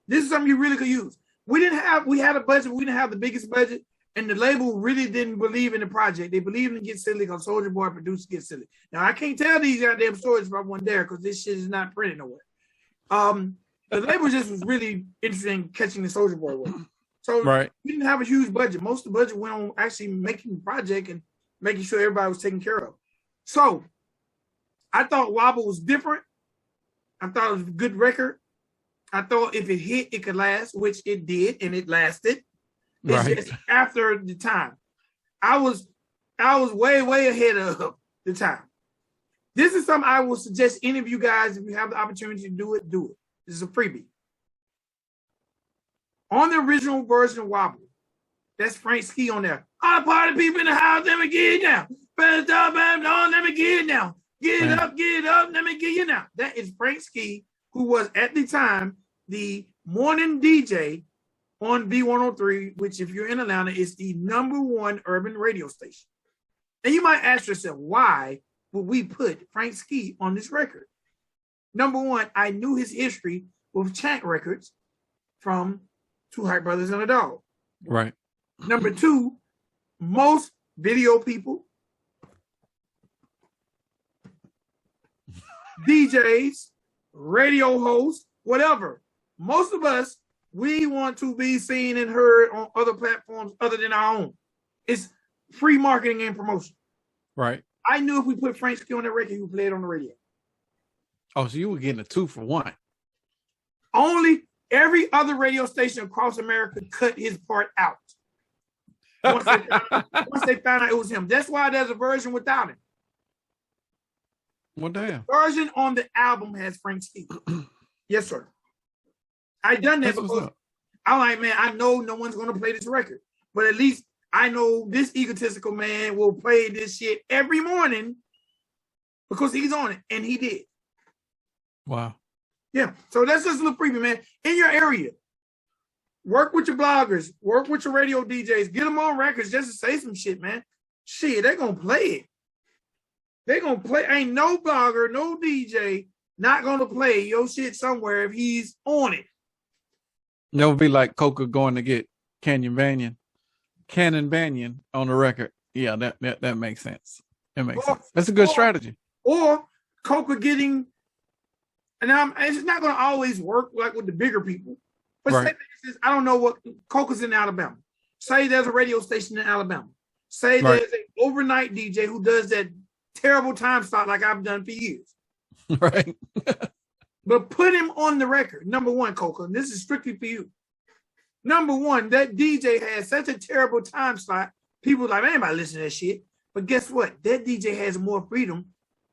This is something you really could use. We had a budget, but we didn't have the biggest budget, and the label really didn't believe in the project. They believed in Get Silly because Soulja Boy produced Get Silly. Now I can't tell these goddamn stories if I wasn't there because this shit is not printed nowhere. The label just was really interested in catching the Soulja Boy work. So we didn't have a huge budget. Most of the budget went on actually making the project and making sure everybody was taken care of. So I thought Wobble was different. I thought it was a good record. I thought if it hit, it could last, which it did, and it lasted. It's just after the time. I was way, way ahead of the time. This is something I will suggest any of you guys, if you have the opportunity to do it, do it. This is a freebie. On the original version of Wobble, that's Frank Ski on there. All the party people in the house, let me get it now. Let me get it now. Get it up, let me get you now. That is Frank Ski, who was at the time the morning DJ on B103, which if you're in Atlanta is the #1 urban radio station. And you might ask yourself, why would we put Frank Ski on this record? Number one, I knew his history with Chant Records from Two Hype Brothers and a Dog. Right. Number two, most video people, DJs, radio hosts, whatever. Most of us, we want to be seen and heard on other platforms other than our own. It's free marketing and promotion. Right. I knew if we put Frank Ski on the record, he would play it on the radio. Oh, so you were getting a 2 for 1. Only every other radio station across America cut his part out. Once they found out it was him. That's why there's a version without him. Well, damn. The version on the album has Frank Ski. Yes, sir. I done that because I'm like, man, I know no one's going to play this record. But at least I know this egotistical man will play this shit every morning because he's on it. And he did. Wow. Yeah. So that's just a little preview, man. In your area, work with your bloggers, work with your radio DJs, get them on records just to say some shit, man. Shit, they're going to play it. They're going to play. Ain't no blogger, no DJ not going to play your shit somewhere if he's on it. That would be like Coca going to get Cannon Banyan on the record. Yeah, that makes sense. That makes sense. That's a good strategy. Or Coca getting, and it's not going to always work like with the bigger people. But say, for instance, I don't know what Coca's in Alabama. Say there's a radio station in Alabama. Say there's an overnight DJ who does that terrible time slot like I've done for years. Right. But put him on the record. Number one, Coca, and this is strictly for you. Number one, that DJ has such a terrible time slot. People are like, man, anybody listen to that shit. But guess what? That DJ has more freedom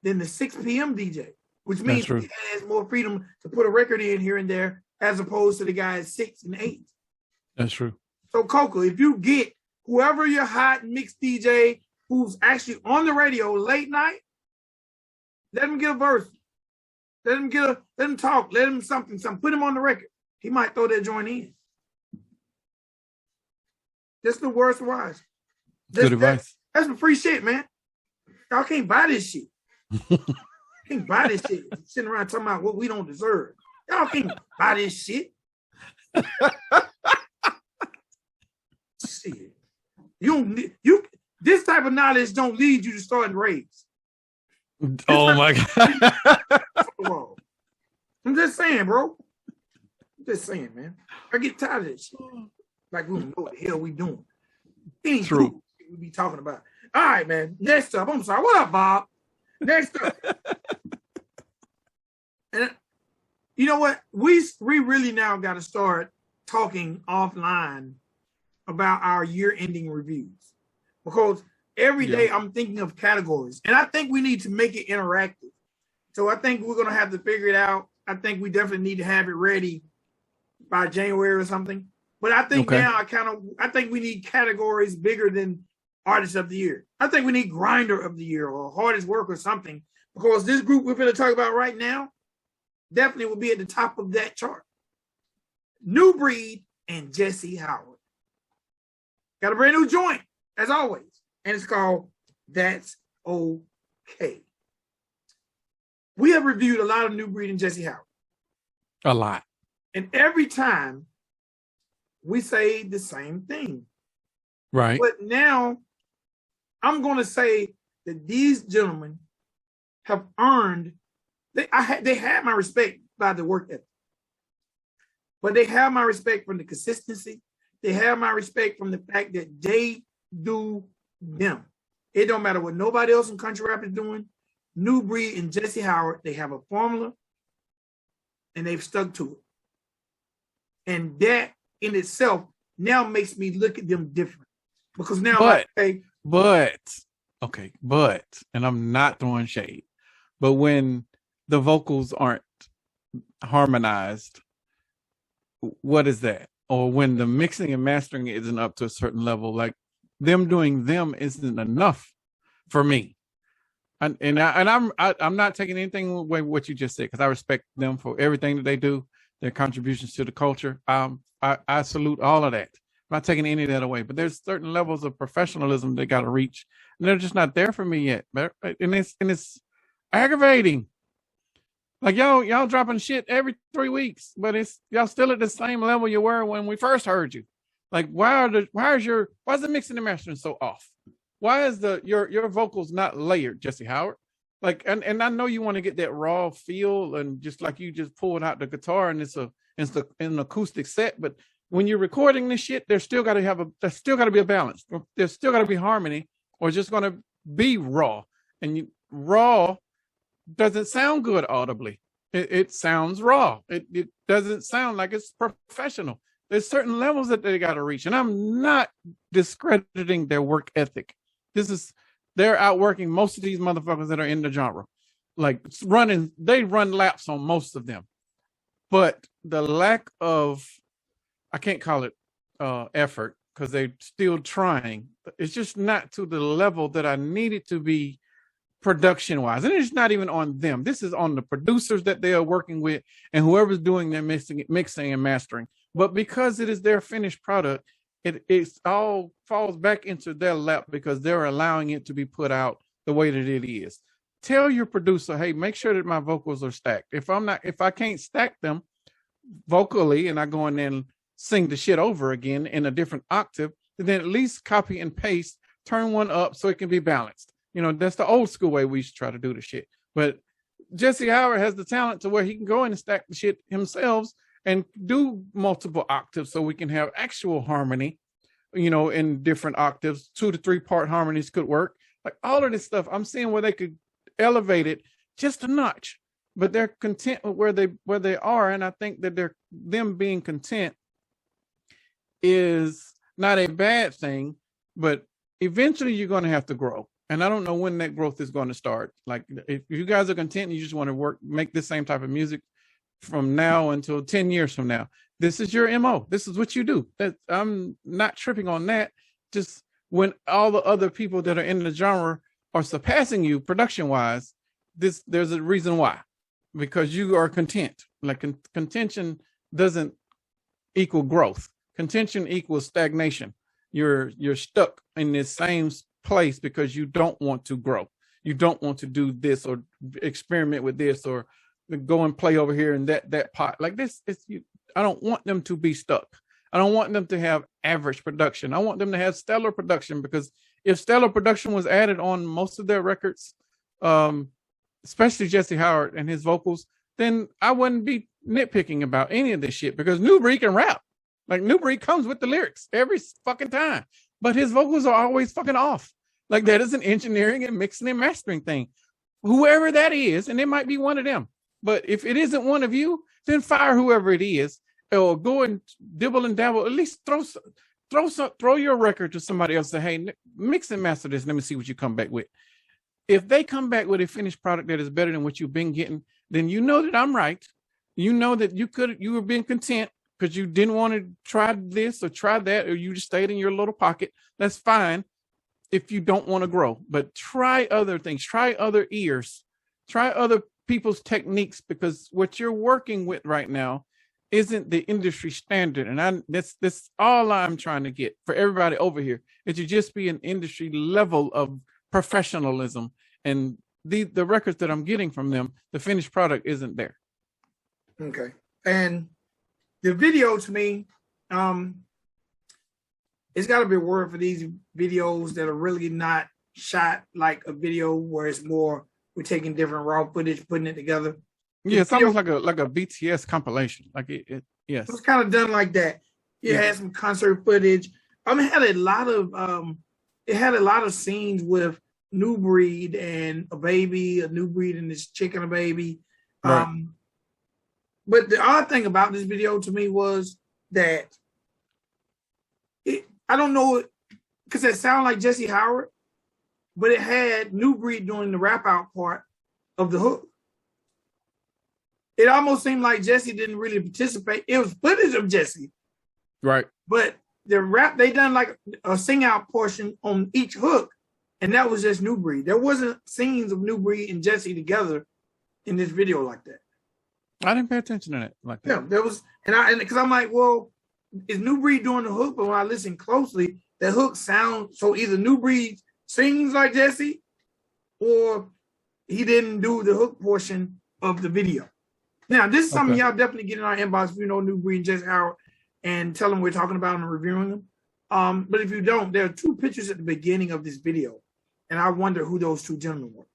than the 6 p.m. DJ, which means he has more freedom to put a record in here and there as opposed to the guy at 6 and 8. That's true. So, Coca, if you get whoever your hot mixed DJ who's actually on the radio late night, let him get a verse. Let him talk. Let him something. Put him on the record. He might throw that joint in. That's the worst wise. Good advice. That's some free shit, man. Y'all can't buy this shit. Can't buy this shit. Sitting around talking about what we don't deserve. Y'all can't buy this shit. Shit. This type of knowledge don't lead you to starting raids. Oh my God. I'm just saying, bro. I'm just saying, man. I get tired of this shit. Like we don't know what the hell we doing. Ain't true. We be talking about. All right, man. Next up, I'm sorry. What up, Bob? Next up. And you know what? We really now got to start talking offline about our year-ending reviews, because every day I'm thinking of categories, and I think we need to make it interactive. So I think we're gonna have to figure it out. I think we definitely need to have it ready by January or something. But I think now I think we need categories bigger than Artist of the Year. I think we need Grinder of the Year or Hardest Work or something, because this group we're going to talk about right now definitely will be at the top of that chart. New Breed and Jesse Howard. Got a brand new joint, as always, and it's called That's Okay. We have reviewed a lot of New Breed and Jesse Howard. A lot. And every time we say the same thing. Right. But now I'm going to say that these gentlemen have earned, they have my respect by the work ethic. But they have my respect from the consistency. They have my respect from the fact that they do them. It don't matter what nobody else in country rap is doing. New Breed and Jesse Howard, they have a formula and they've stuck to it. And that in itself now makes me look at them different. Because now but and I'm not throwing shade, but when the vocals aren't harmonized, what is that? Or when the mixing and mastering isn't up to a certain level, like them doing them isn't enough for me. I'm not taking anything away from what you just said, because I respect them for everything that they do, their contributions to the culture. I salute all of that. I'm not taking any of that away, but there's certain levels of professionalism they got to reach, and they're just not there for me yet. And it's aggravating. Like y'all dropping shit every 3 weeks, but y'all still at the same level you were when we first heard you. Like why is the mixing and mastering so off? Why is your vocals not layered, Jesse Howard? Like, and I know you want to get that raw feel, and just like you just pulled out the guitar and it's an acoustic set, but when you're recording this shit, there's still got to be a balance. There's still got to be harmony, or it's just going to be raw. And raw doesn't sound good audibly. It sounds raw. It doesn't sound like it's professional. There's certain levels that they got to reach, and I'm not discrediting their work ethic. They're outworking most of these motherfuckers that are in the genre. Like they run laps on most of them. But the lack of, I can't call it effort, because they're still trying. It's just not to the level that I need it to be production-wise. And it's not even on them. This is on the producers that they are working with and whoever's doing their mixing and mastering. But because it is their finished product, it all falls back into their lap because they're allowing it to be put out the way that it is. Tell your producer, hey, make sure that my vocals are stacked. If I can't stack them vocally and I go in and sing the shit over again in a different octave, then at least copy and paste, turn one up so it can be balanced. You know, that's the old school way we used to try to do the shit. But Jesse Howard has the talent to where he can go in and stack the shit himself and do multiple octaves so we can have actual harmony, you know, in different octaves. 2 to 3 part harmonies could work. Like all of this stuff, I'm seeing where they could elevate it just a notch, but they're content with where they are. And I think that them being content is not a bad thing, but eventually you're going to have to grow. And I don't know when that growth is going to start. Like if you guys are content and you just want to make this same type of music from now until 10 years from now, this is your MO. This is what you do. I'm not tripping on that. Just when all the other people that are in the genre are surpassing you production wise, there's a reason why, because you are content. Like contention doesn't equal growth. Contention equals stagnation. You're stuck in this same place because you don't want to grow. you don't want to do this or experiment with this or go and play over here in that pot. Like this, I don't want them to be stuck. I don't want them to have average production. I want them to have stellar production, because if stellar production was added on most of their records, especially Jesse Howard and his vocals, then I wouldn't be nitpicking about any of this shit, because New Breed can rap. Like New Breed comes with the lyrics every fucking time, but his vocals are always fucking off. Like that is an engineering and mixing and mastering thing. Whoever that is, and it might be one of them, but if it isn't one of you, then fire whoever it is, or go and dibble and dabble. At least throw your record to somebody else. Say, hey, mix and master this. Let me see what you come back with. If they come back with a finished product that is better than what you've been getting, then you know that I'm right. You know that you were being content because you didn't want to try this or try that, or you just stayed in your little pocket. That's fine if you don't want to grow. But try other things. Try other ears. Try other people's techniques, because what you're working with right now isn't the industry standard. And that's all I'm trying to get for everybody over here, is to just be an industry level of professionalism. And the records that I'm getting from them, the finished product isn't there. Okay. And the video, to me, it's got to be a word for these videos that are really not shot like a video where it's more, we're taking different raw footage, putting it together. Yeah, it's almost like a BTS compilation. Like it yes. It was kind of done like that. It had some concert footage. It had a lot of scenes with New Breed and a baby, a New Breed and this chick and a baby. Right. But the odd thing about this video to me was that I don't know, because it sounded like Jesse Howard, but it had New Breed doing the rap out part of the hook. It almost seemed like Jesse didn't really participate. It was footage of Jesse. Right. But the rap, they done like a sing out portion on each hook, and that was just New Breed. There wasn't scenes of New Breed and Jesse together in this video like that. I didn't pay attention to it like that. Yeah, there was, and because I'm like, well, is New Breed doing the hook? But when I listen closely, the hook sounds, so either New Breed sings like Jesse, or he didn't do the hook portion of the video. Now, this is something y'all definitely get in our inbox if you know New Breed and Jesse Howard, and tell them we're talking about them and reviewing them. But if you don't, there are two pictures at the beginning of this video, and I wonder who those two gentlemen were.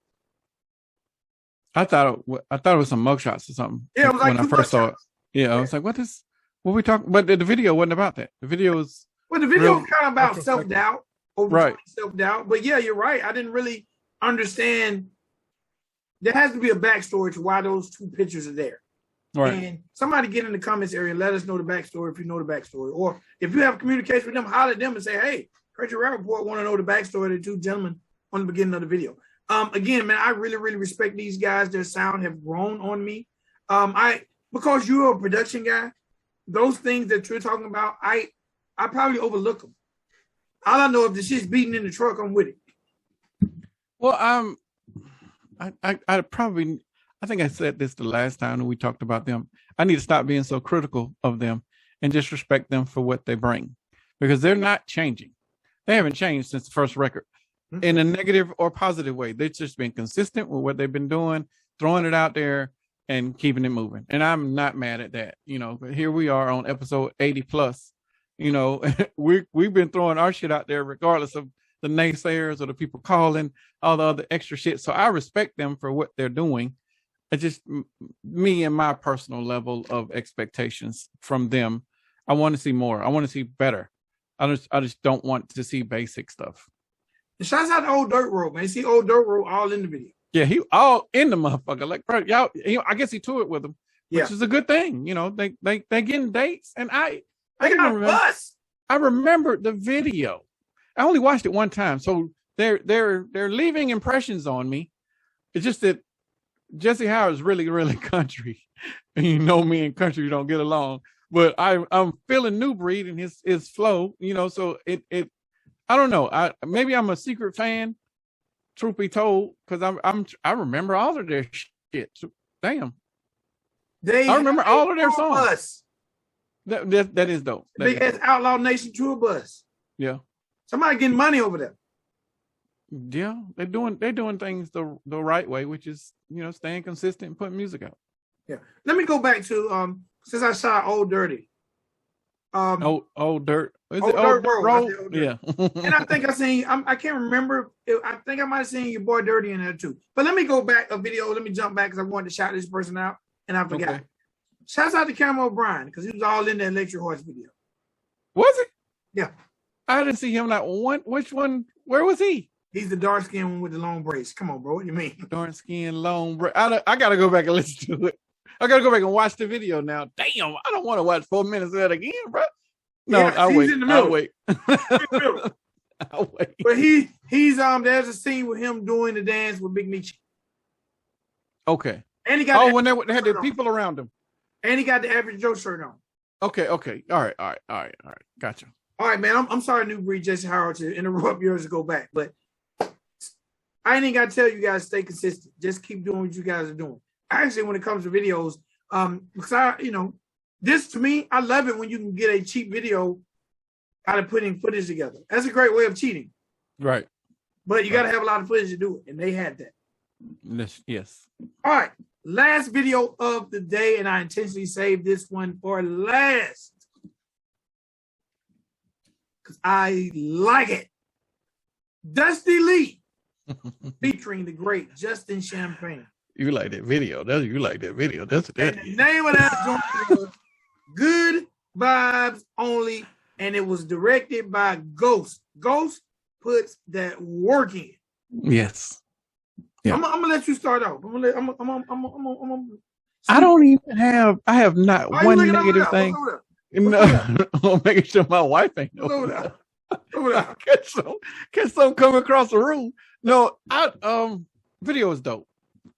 I thought it was some mugshots or something. Yeah, it was like when I first saw it. Yeah, I was like, what we talking? But the video wasn't about that. The video was was kind of about self-doubt, self-doubt. But yeah, you're right. I didn't really understand. There has to be a backstory to why those two pictures are there. Right. And somebody get in the comments area and let us know the backstory if you know the backstory. Or if you have communication with them, holler at them and say, hey, Country Rap Report want to know the backstory of the two gentlemen on the beginning of the video. Again, man, I really, really respect these guys. Their sound have grown on me. Because you're a production guy, those things that you're talking about, I probably overlook them. All I know, if the shit's beating in the truck, I'm with it. Well, I think I said this the last time we talked about them. I need to stop being so critical of them and just respect them for what they bring, because they're not changing. They haven't changed since the first record in a negative or positive way. They've just been consistent with what they've been doing, throwing it out there and keeping it moving. And I'm not mad at that. But here we are on episode 80 plus, we've been throwing our shit out there regardless of the naysayers or the people calling, all the other extra shit. So I respect them for what they're doing. It's just me and my personal level of expectations from them. I want to see more. I want to see better. I just don't want to see basic stuff. And shouts out to Old Dirt Road, man. See Old Dirt Road all in the video. Yeah, he all in the motherfucker. Like, bro, y'all, I guess he toured with them, which is a good thing. They getting dates, and I remember the video. I only watched it one time, so they're leaving impressions on me. It's just that Jesse Howard is really, really country, and me and country don't get along. But I'm feeling New Breed and his flow, So it I don't know. Maybe I'm a secret fan, truth be told, because I remember all of their shit. So, damn, I remember all of their songs. That is dope. Big ass Outlaw Nation tour bus. Yeah. Somebody getting money over there. Yeah, they're doing things the right way, which is, you know, staying consistent and putting music out. Yeah. Let me go back to since I shot Old Durty. Old Dirt. Is Old it Dirt Old Road? Road? Yeah. And I think I seen. I can't remember. I think I might have seen your boy Durty in there too. But let me go back a video. Let me jump back because I wanted to shout this person out and I forgot. Okay. Shouts out to Cameron O'Brien because he was all in the Elektrohorse video. Was it? Yeah. I didn't see him. Not one. Which one? Where was he? He's the dark skinned one with the long braids. Come on, bro. What do you mean? Dark skin, long braid. I gotta go back and listen to it. I gotta go back and watch the video now. Damn, I don't want to watch 4 minutes of that again, bro. No, yeah, I'll wait. I'll wait. I'll wait. But he's there's a scene with him doing the dance with Big Mucci. Okay. And he got when they had the people around him. And he got the Average Joe shirt on. Okay. All right. Gotcha. All right, man. I'm sorry, New Breed, Jason Howard, to interrupt yours to go back, but I ain't got to tell you guys stay consistent. Just keep doing what you guys are doing. Actually, when it comes to videos, because this to me, I love it when you can get a cheap video out of putting footage together. That's a great way of cheating. Right. But you got to have a lot of footage to do it, and they had that. Yes. All right. Last video of the day, and I intentionally saved this one for last because I like it. Dusty Leigh featuring the great Justin Champagne. You like that video? You like that video? That's that. And the name of that joint was Good Vibes Only, and it was directed by Ghost. Ghost puts that work in. Yes. Yeah. I'm gonna let you start out. I don't even have. I have not one negative thing. No, I'm making sure my wife ain't over there. Catch some coming across the room. No, video is dope.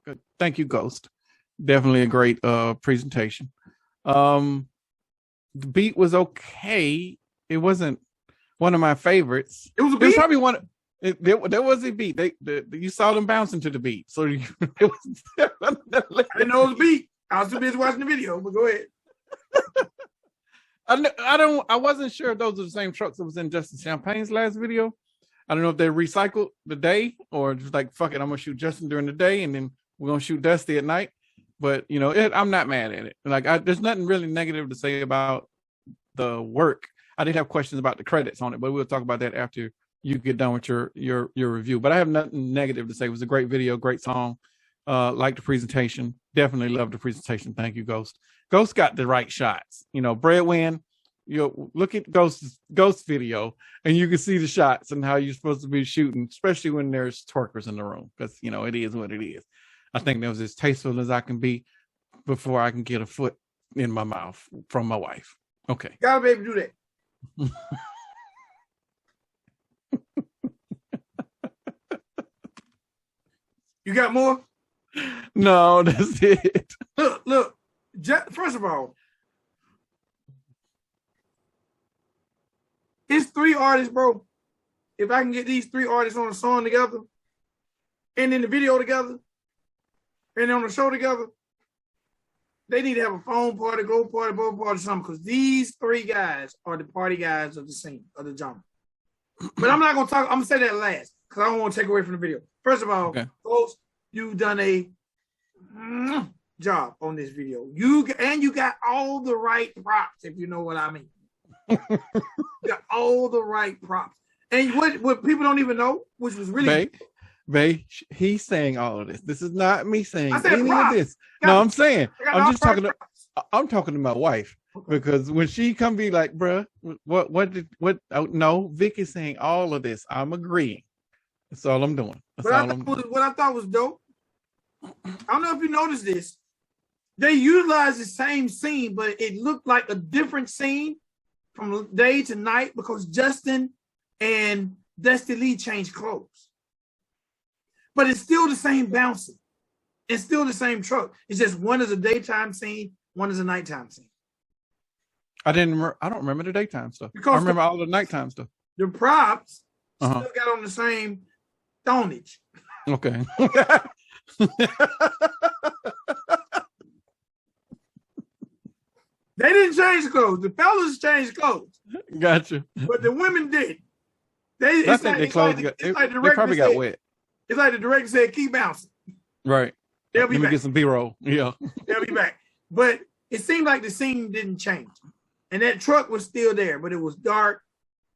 Good. Thank you, Ghost. Definitely a great presentation. The beat was okay. It wasn't one of my favorites. It was a beat. It was probably one. There was a beat. You saw them bouncing to the beat. So it was. I didn't know it was a beat. I was too busy watching the video. But go ahead. I wasn't sure if those are the same trucks that was in Justin Champagne's last video. I don't know if they recycled the day or just like, fuck it, I'm gonna shoot Justin during the day and then we're gonna shoot Dusty at night. But I'm not mad at it. Like there's nothing really negative to say about the work. I did have questions about the credits on it, but we'll talk about that after you get done with your review. But I have nothing negative to say. It was a great video, great song. Like the presentation. Definitely loved the presentation. Thank you, Ghost. Ghost got the right shots. Breadwin, look at Ghost video and you can see the shots and how you're supposed to be shooting, especially when there's twerkers in the room, because it is what it is. I think that was as tasteful as I can be before I can get a foot in my mouth from my wife. Okay. Gotta be able to do that. You got more? No, that's it. Look. First of all, it's 3 artists, bro. If I can get these 3 artists on a song together, and in the video together, and on the show together, they need to have a phone party, glow party, bow party, something, because these 3 guys are the party guys of the scene, of the genre. But I'm not going to talk, I'm going to say that last, because I don't want to take away from the video. First of all, okay. Folks, you've done a job on this video. You got all the right props, if you know what I mean. You got all the right props. And what people don't even know, which was really Bay, he's saying all of this. This is not me saying any props. of this. No, I'm saying I'm talking to my wife. Okay. Because when she come be like, bruh, what no, Vic is saying all of this. I'm agreeing. That's all I'm doing. What I thought was dope. I don't know if you noticed this. They utilized the same scene, but it looked like a different scene from day to night because Justin and Dusty Leigh changed clothes. But it's still the same bouncing. It's still the same truck. It's just one is a daytime scene, one is a nighttime scene. I don't remember the daytime stuff. Because I remember all the nighttime stuff. The props still got on the same tonnage. Okay. They didn't change clothes. The fellas changed clothes. Gotcha. But the women did. I think they closed. They probably got wet. It's like the director said, keep bouncing. Right. They'll be Let me back. get some B-roll. Yeah. They'll be back. But it seemed like the scene didn't change. And that truck was still there, but it was dark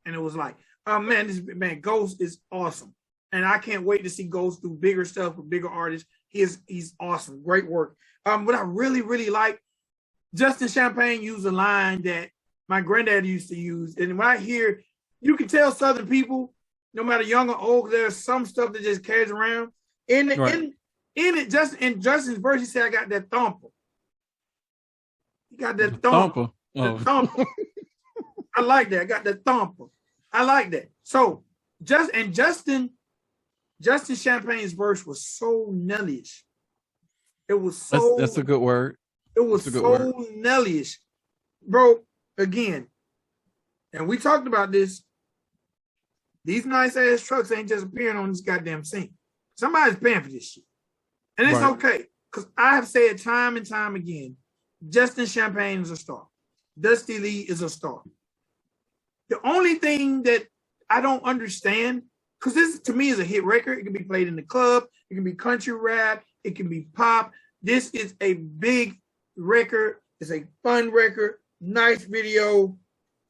and it was like, oh man, Ghost is awesome. And I can't wait to see Ghost do bigger stuff with bigger artists. He's awesome. Great work. What I really, really like, Justin Champagne used a line that my granddad used to use. And when I hear, you can tell Southern people, no matter young or old, there's some stuff that just carries around. In Justin's verse, he said, I got that thumper. He got that thumper. Oh. Thumper. I like that. I got that thumper. I like that. So Justin Champagne's verse was so Nelly-ish. It was so that's a good word. It was so Nelly-ish. Bro, again, and we talked about this. These nice ass trucks ain't just appearing on this goddamn scene. Somebody's paying for this shit. And it's okay. Because I have said time and time again, Justin Champagne is a star. Dusty Leigh is a star. The only thing that I don't understand, because this to me is a hit record. It can be played in the club. It can be country rap. It can be pop. This is a big record. It's a fun record. Nice video.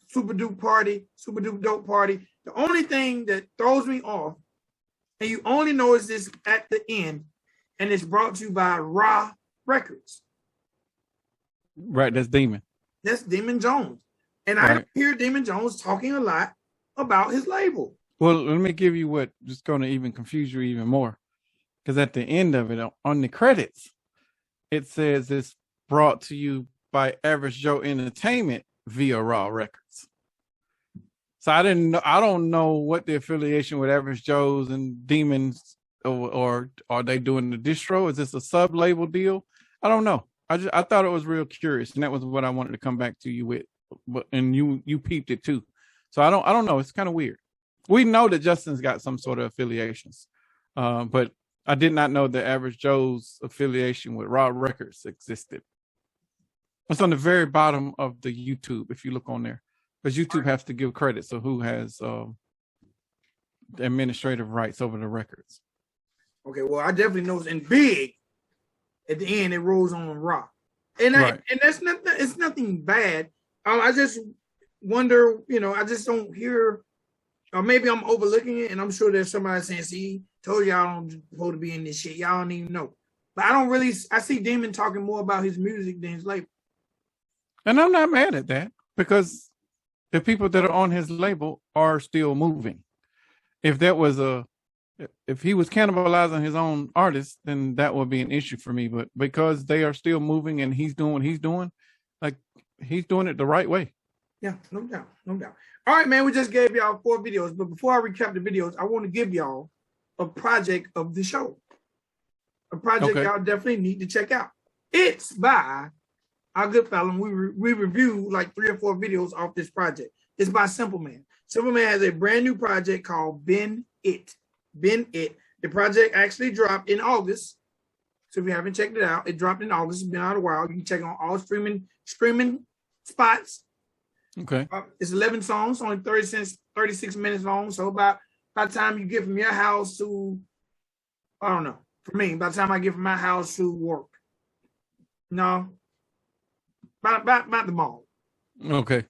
Super dupe dope party. The only thing that throws me off, and you only notice this at the end, and it's brought to you by Raw Records. Right, that's Demon. That's Demon Jones. And I don't hear Demon Jones talking a lot about his label. Well, let me give you what just going to even confuse you even more. Because at the end of it, on the credits, it says it's brought to you by Average Joe Entertainment via Raw Records. So I don't know what the affiliation with Average Joe's and Demons, or are they doing the distro? Is this a sub label deal? I don't know. I thought it was real curious, and that was what I wanted to come back to you with. And you peeped it too. So I don't know. It's kind of weird. We know that Justin's got some sort of affiliations, but I did not know that Average Joe's affiliation with Raw Records existed. It's on the very bottom of the YouTube if you look on there, because YouTube has to give credit. So who has the administrative rights over the records? Okay, well, I definitely know it's in big. At the end, it rolls on Raw, and that's not. It's nothing bad. I just wonder, I just don't hear, or maybe I'm overlooking it, and I'm sure there's somebody saying, "See, told y'all I don't supposed to be in this shit. Y'all don't even know." But I see Demon talking more about his music than his label. And I'm not mad at that, because the people that are on his label are still moving. If he was cannibalizing his own artists, then that would be an issue for me. But because they are still moving and he's doing what he's doing, like, he's doing it the right way. Yeah, no doubt. All right, man, we just gave y'all 4 videos. But before I recap the videos, I want to give y'all a project of the show. A project y'all definitely need to check out. It's by our good fella. We review like 3 or 4 videos off this project. It's by Simple Man. Simple Man has a brand new project called Been It. The project actually dropped in August. So if you haven't checked it out, it dropped in August. It's been out a while. You can check it on all streaming spots. Okay. It's 11 songs, only 36 minutes long. So by the time you get from your house to, I don't know, for me, by the time I get from my house to work. No. About the mall. Okay.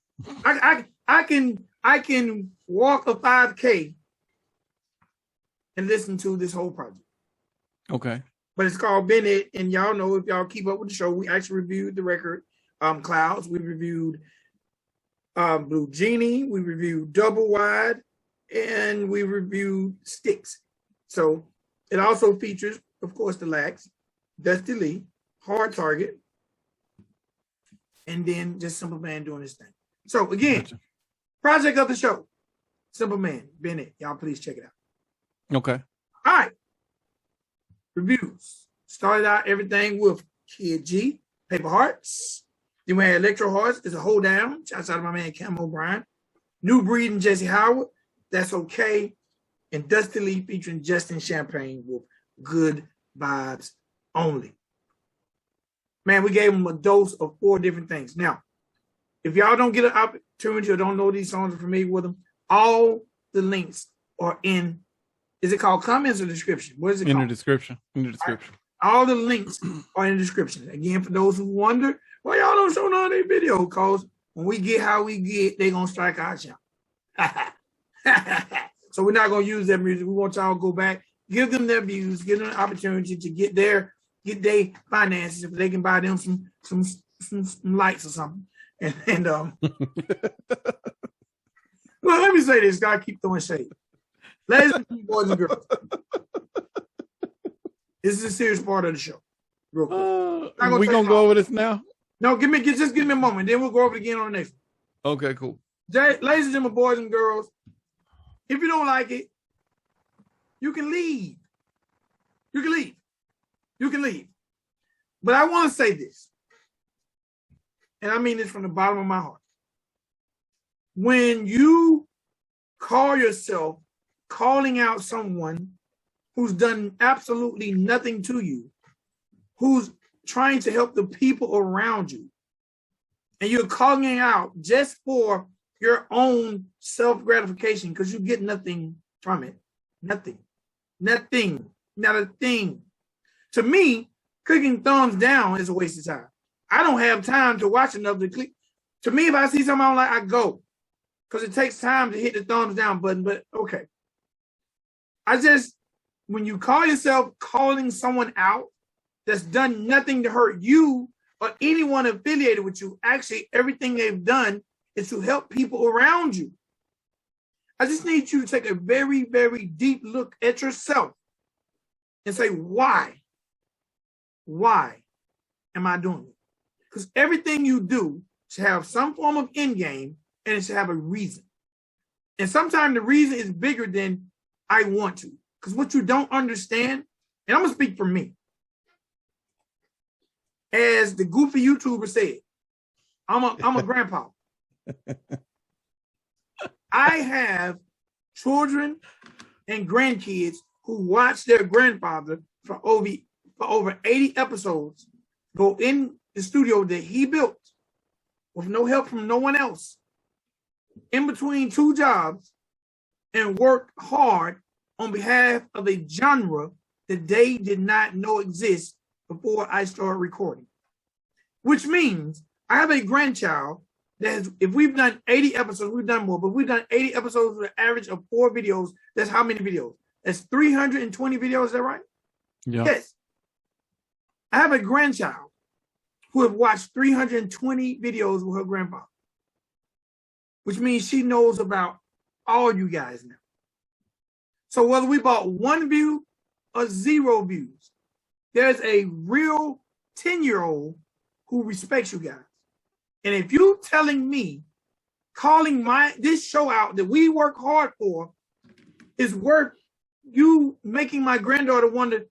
I can walk a 5K and listen to this whole project. Okay. But it's called Been It, and y'all know, if y'all keep up with the show, we actually reviewed the record Clouds. We reviewed Blue Genie. We reviewed Double Wide, and we reviewed Sticks. So it also features, of course, the Lax, Dusty Leigh, Hard Target, and then just Simple Man doing his thing. So again, project of the show, Simple Man, Been It. Y'all please check it out. Okay. All right. Reviews. Started out everything with Kid G, Paper Hearts. Then we had Elektrohorse, It's a Hold Down. Shouts out to my man Cam O'Brien. New Breed and Jesse Howard, That's Okay. And Dusty Leigh featuring Justin Champagne with Good Vibes Only. Man, we gave them a dose of 4 different things. Now, if y'all don't get an opportunity or don't know these songs or familiar with them, all the links or is it called comments or description? What is it called? In the description. In the description. All the links are in the description. Again, for those who wonder, why y'all don't show none of their video, because when we get how we get, they're going to strike our channel. So we're not going to use that music. We want y'all to go back, give them their views, give them an opportunity to get their finances if they can buy them some lights or something. And well, let me say this, God, keep throwing shade. Ladies and gentlemen, boys and girls, this is a serious part of the show. Real quick. We gonna go over this now? No, just give me a moment. Then we'll go over it again on the next one. Okay, cool. Ladies and gentlemen, boys and girls, if you don't like it, you can leave. You can leave. You can leave. But I want to say this, and I mean this from the bottom of my heart. When you call yourself calling out someone who's done absolutely nothing to you, who's trying to help the people around you, and you're calling it out just for your own self-gratification because you get nothing from it. Nothing. Nothing. Not a thing. To me, clicking thumbs down is a waste of time. I don't have time to watch another click. To me, if I see something I don't like, I go. Because it takes time to hit the thumbs down button, but okay. When you call yourself calling someone out that's done nothing to hurt you or anyone affiliated with you, actually everything they've done is to help people around you. I just need you to take a very, very deep look at yourself and say, why? Why am I doing it? Because everything you do should have some form of end game and it should have a reason. And sometimes the reason is bigger than I want to. Because what you don't understand, and I'm going to speak for me. As the goofy YouTuber said, I'm a grandpa. I have children and grandkids who watch their grandfather for over 80 episodes go in the studio that he built with no help from no one else, in between two jobs, and work hard on behalf of a genre that they did not know exists before I started recording. Which means I have a grandchild that has, if we've done 80 episodes, we've done more, but we've done 80 episodes with an average of 4 videos. That's how many videos? That's 320 videos, is that right? Yeah. Yes. I have a grandchild who have watched 320 videos with her grandfather, which means she knows about all you guys now. So whether we bought 1 view or 0 views, there's a real 10-year-old who respects you guys. And if you telling me calling this show out that we work hard for is worth you making my granddaughter wonder,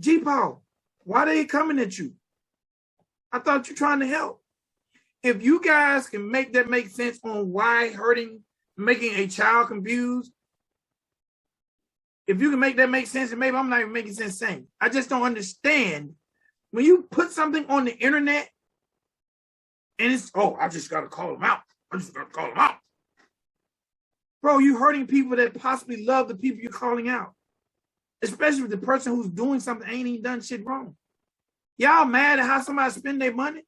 G Paul, why are they coming at you? I thought you're trying to help. If you guys can make that make sense on why making a child confused, if you can make that make sense, and maybe I'm not even making sense saying. I just don't understand when you put something on the internet and it's, I just got to call them out. I just got to call them out. Bro, you're hurting people that possibly love the people you're calling out, especially with the person who's doing something ain't even done shit wrong. Y'all mad at how somebody spend their money?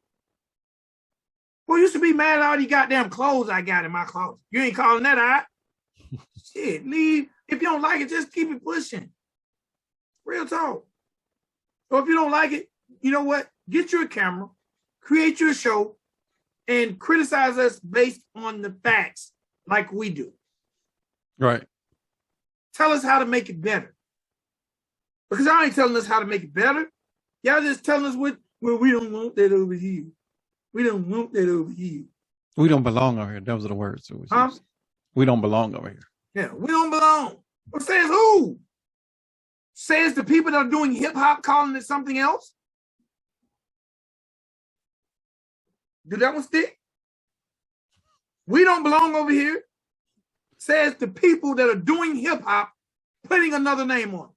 Well, used to be mad at all the goddamn clothes I got in my closet. You ain't calling that out. Shit, leave. If you don't like it, just keep it pushing. Real talk. So if you don't like it, you know what? Get you a camera, create your show, and criticize us based on the facts like we do. Right. Tell us how to make it better. Because y'all ain't telling us how to make it better. Y'all just telling us we don't want that over here. We don't want that over here. We don't belong over here. Those are the words. We don't belong over here. Yeah, we don't belong. Well, says who? Says the people that are doing hip hop calling it something else? Do that one stick? We don't belong over here. Says the people that are doing hip hop putting another name on.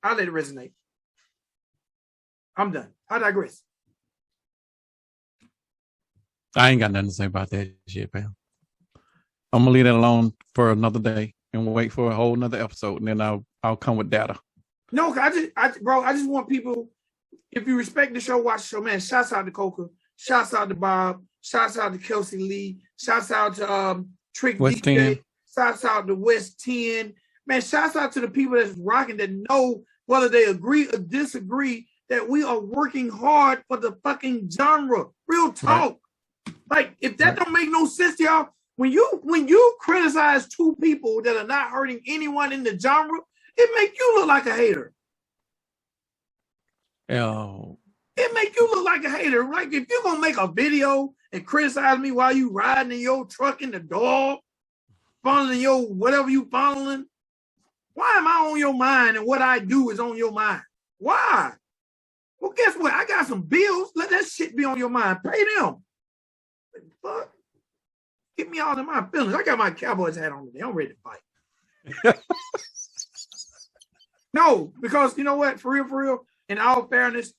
I'll let it resonate. I'm done. I digress. I ain't got nothing to say about that shit, pal. I'm gonna leave that alone for another day and we'll wait for a whole another episode, and then I'll come with data. No, I just want people. If you respect the show, watch the show, man. Shouts out to Coca. Shouts out to Bob. Shouts out to Kelsey Lee. Shouts out to Trick West DJ. 10. Shouts out to West 10. Man, shouts out to the people that's rocking, that know whether they agree or disagree that we are working hard for the fucking genre. Real talk. Right. Like, if that don't make no sense to y'all, when you criticize two people that are not hurting anyone in the genre, it make you look like a hater. Oh. It make you look like a hater. Like, if you're gonna make a video and criticize me while you riding in your truck in the dog, following your whatever you following, why am I on your mind and what I do is on your mind? Why? Well, guess what? I got some bills. Let that shit be on your mind. Pay them. Fuck. Get me out of my feelings. I got my Cowboys hat on today. I'm ready to fight. No, because you know what? For real, in all fairness,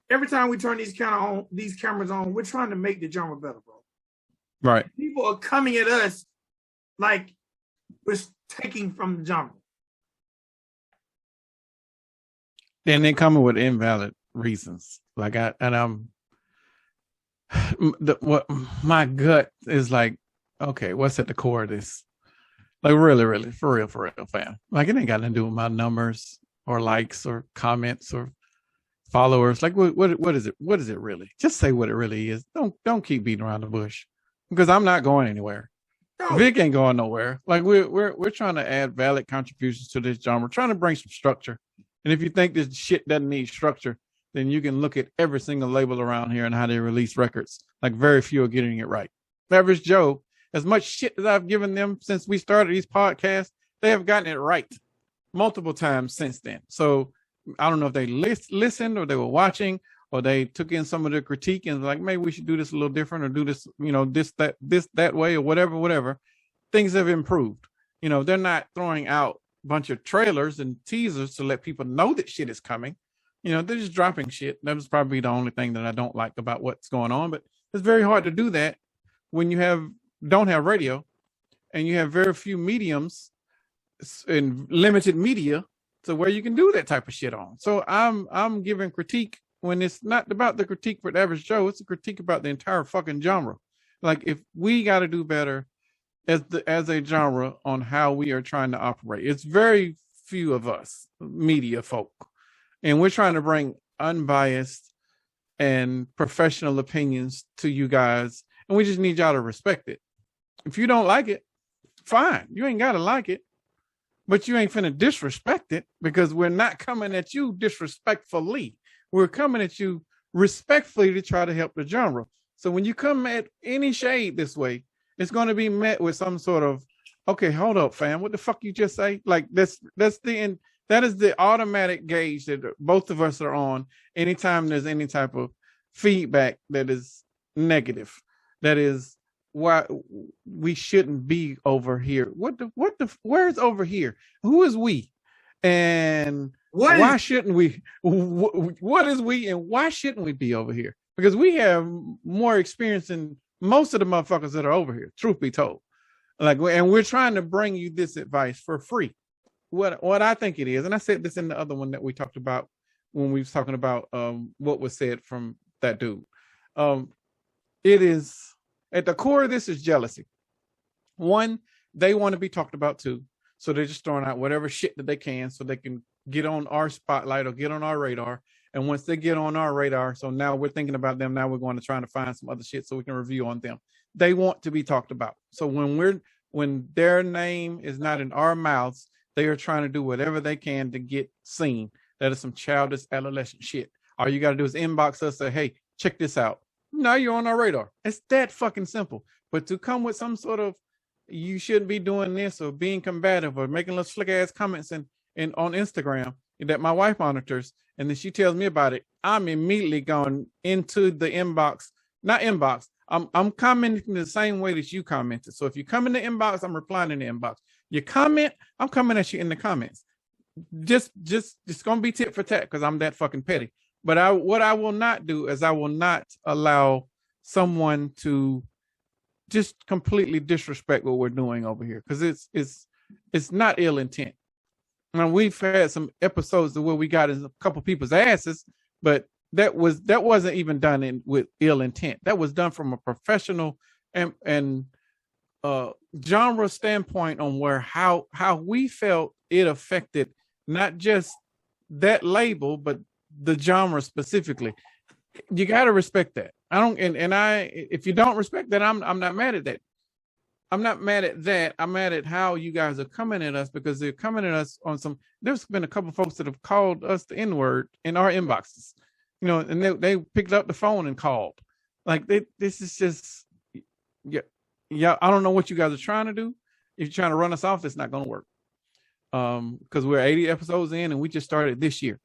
every time we turn these cameras on, we're trying to make the genre better, bro. Right. People are coming at us like we're taking from the genre. And they're coming with invalid reasons. Like what my gut is like, okay, what's at the core of this? Like, really, for real, fam. Like, it ain't got nothing to do with my numbers or likes or comments or followers. Like, what is it? What is it really? Just say what it really is. Don't keep beating around the bush, because I'm not going anywhere. No. Vic ain't going nowhere. Like, we're trying to add valid contributions to this genre. We're trying to bring some structure. And if you think this shit doesn't need structure, then you can look at every single label around here and how they release records. Like, very few are getting it right. Average Joe, as much shit as I've given them since we started these podcasts, they have gotten it right multiple times since then. So I don't know if they listened or they were watching or they took in some of the critique and like, maybe we should do this a little different or do this, this, that way or whatever. Things have improved. They're not throwing out a bunch of trailers and teasers to let people know that shit is coming. They're just dropping shit. That was probably the only thing that I don't like about what's going on. But it's very hard to do that when you don't have radio and you have very few mediums and limited media to where you can do that type of shit on. So I'm giving critique when it's not about the critique for the average Joe. It's a critique about the entire fucking genre. Like, if we got to do better as a genre on how we are trying to operate. It's very few of us media folk, and we're trying to bring unbiased and professional opinions to you guys, and we just need y'all to respect it. If you don't like it, fine. You ain't got to like it, but you ain't finna disrespect it, because we're not coming at you disrespectfully. We're coming at you respectfully to try to help the genre. So when you come at any shade this way, it's going to be met with some sort of, okay, hold up, fam. What the fuck you just say? Like, that is the automatic gauge that both of us are on anytime there's any type of feedback that is negative. That is why we shouldn't be over here. Where's over here? Who is we? And why shouldn't we? What is we, and why shouldn't we be over here? Because we have more experience than most of the motherfuckers that are over here, truth be told. Like, and we're trying to bring you this advice for free. What I think it is, and I said this in the other one that we talked about when we was talking about what was said from that dude. It is, at the core of this is jealousy. One, they want to be talked about too. So they're just throwing out whatever shit that they can so they can get on our spotlight or get on our radar. And once they get on our radar, so now we're thinking about them. Now we're going to try to find some other shit so we can review on them. They want to be talked about. So when their name is not in our mouths, they are trying to do whatever they can to get seen. That is some childish adolescent shit. All you got to do is inbox us, say, hey, check this out. Now you're on our radar. It's that fucking simple. But to come with some sort of, you shouldn't be doing this, or being combative, or making little slick ass comments on Instagram that my wife monitors, and then she tells me about it, I'm immediately going into the inbox, not inbox. I'm commenting the same way that you commented. So if you come in the inbox, I'm replying in the inbox. You comment, I'm coming at you in the comments. Just gonna be tit for tat, because I'm that fucking petty. But what I will not do is I will not allow someone to just completely disrespect what we're doing over here, because it's not ill intent. I mean, we've had some episodes where we got in a couple people's asses, but that wasn't even done with ill intent. That was done from a professional and genre standpoint on how we felt it affected not just that label, but the genre specifically. You got to respect that. If you don't respect that, I'm not mad at that. I'm not mad at that. I'm mad at how you guys are coming at us, because they're coming at us on some. There's been a couple of folks that have called us the N-word in our inboxes, and they picked up the phone and called. Like this is just, yeah. I don't know what you guys are trying to do. If you're trying to run us off, it's not going to work. Because we're 80 episodes in and we just started this year.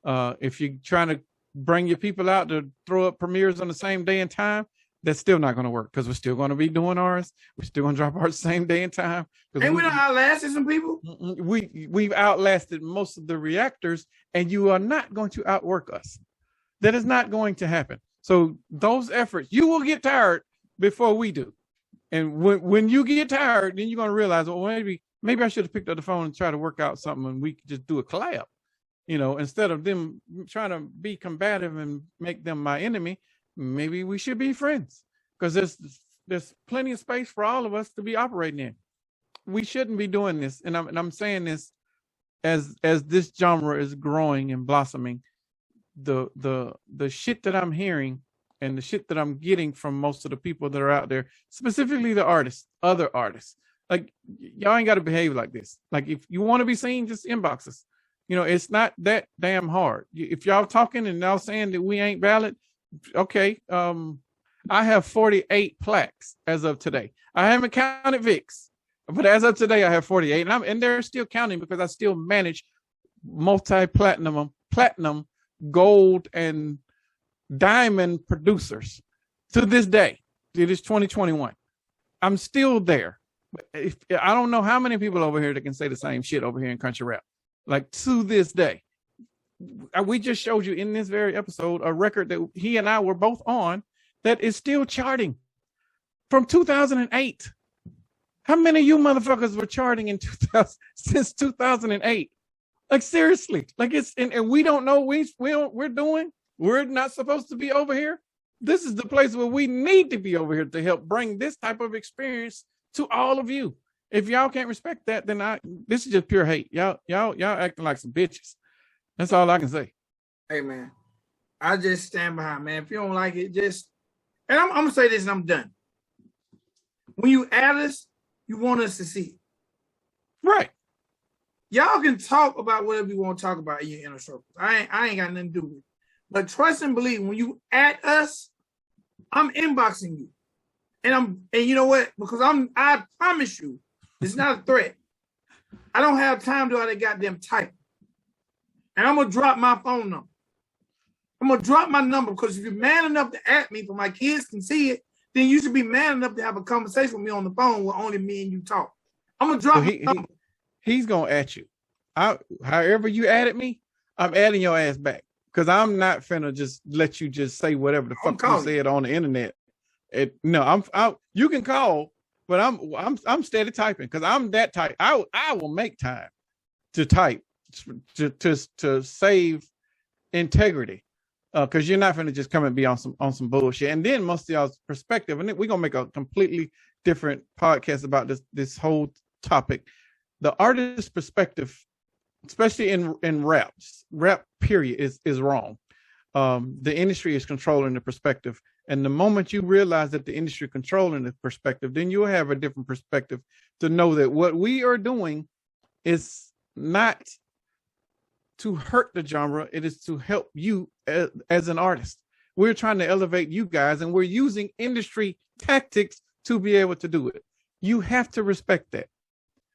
If you're trying to bring your people out to throw up premieres on the same day and time, that's still not going to work, because we're still going to be doing ours. We're still going to drop ours same day and time. And we done outlasted some people. We've outlasted most of the reactors, and you are not going to outwork us. That is not going to happen. So those efforts, you will get tired before we do. And when you get tired, then you're going to realize, well, maybe I should have picked up the phone and tried to work out something, and we could just do a collab. Instead of them trying to be combative and make them my enemy, maybe we should be friends, because there's plenty of space for all of us to be operating in. We shouldn't be doing this. And I'm saying this as this genre is growing and blossoming. The shit that I'm hearing and the shit that I'm getting from most of the people that are out there, specifically the artists, other artists, like, y'all ain't got to behave like this. Like, if you want to be seen, just inbox us. It's not that damn hard. If y'all talking and y'all saying that we ain't valid, okay. I have 48 plaques as of today. I haven't counted Vicks, but as of today, I have 48, and they're still counting, because I still manage multi-platinum, platinum, gold, and diamond producers to this day. It is 2021. I'm still there. I don't know how many people over here that can say the same shit over here in country rap. Like, to this day, we just showed you in this very episode a record that he and I were both on that is still charting from 2008. How many of you motherfuckers were charting in since 2008? Like, seriously, like, and we don't know we're not supposed to be over here. This is the place where we need to be over here to help bring this type of experience to all of you. If y'all can't respect that, then this is just pure hate. Y'all acting like some bitches. That's all I can say. Hey, man, I just stand behind, man. If you don't like it, and I'm gonna say this and I'm done. When you add us, you want us to see it. Right. Y'all can talk about whatever you want to talk about in your inner circles. I ain't got nothing to do with it. But trust and believe, when you add us, I'm inboxing you. And you know what? Because I promise you, it's not a threat. I don't have time to do all that goddamn type. And I'm gonna drop my phone number. I'm gonna drop my number, because if you're man enough to at me, for my kids can see it, then you should be man enough to have a conversation with me on the phone where only me and you talk. I'm gonna drop my number. He's gonna at you. However you added me, I'm adding your ass back, because I'm not finna just let you just say whatever the fuck you said on the internet. You can call, but I'm steady typing, because I'm that type. I will make time to type to save integrity, because you're not going to just come and be on some bullshit. And then most of y'all's perspective, and we're gonna make a completely different podcast about this whole topic. The artist's perspective, especially in rap period, is wrong. The industry is controlling the perspective. And the moment you realize that the industry controlling the perspective, then you'll have a different perspective to know that what we are doing is not to hurt the genre. It is to help you as an artist. We're trying to elevate you guys, and we're using industry tactics to be able to do it. You have to respect that.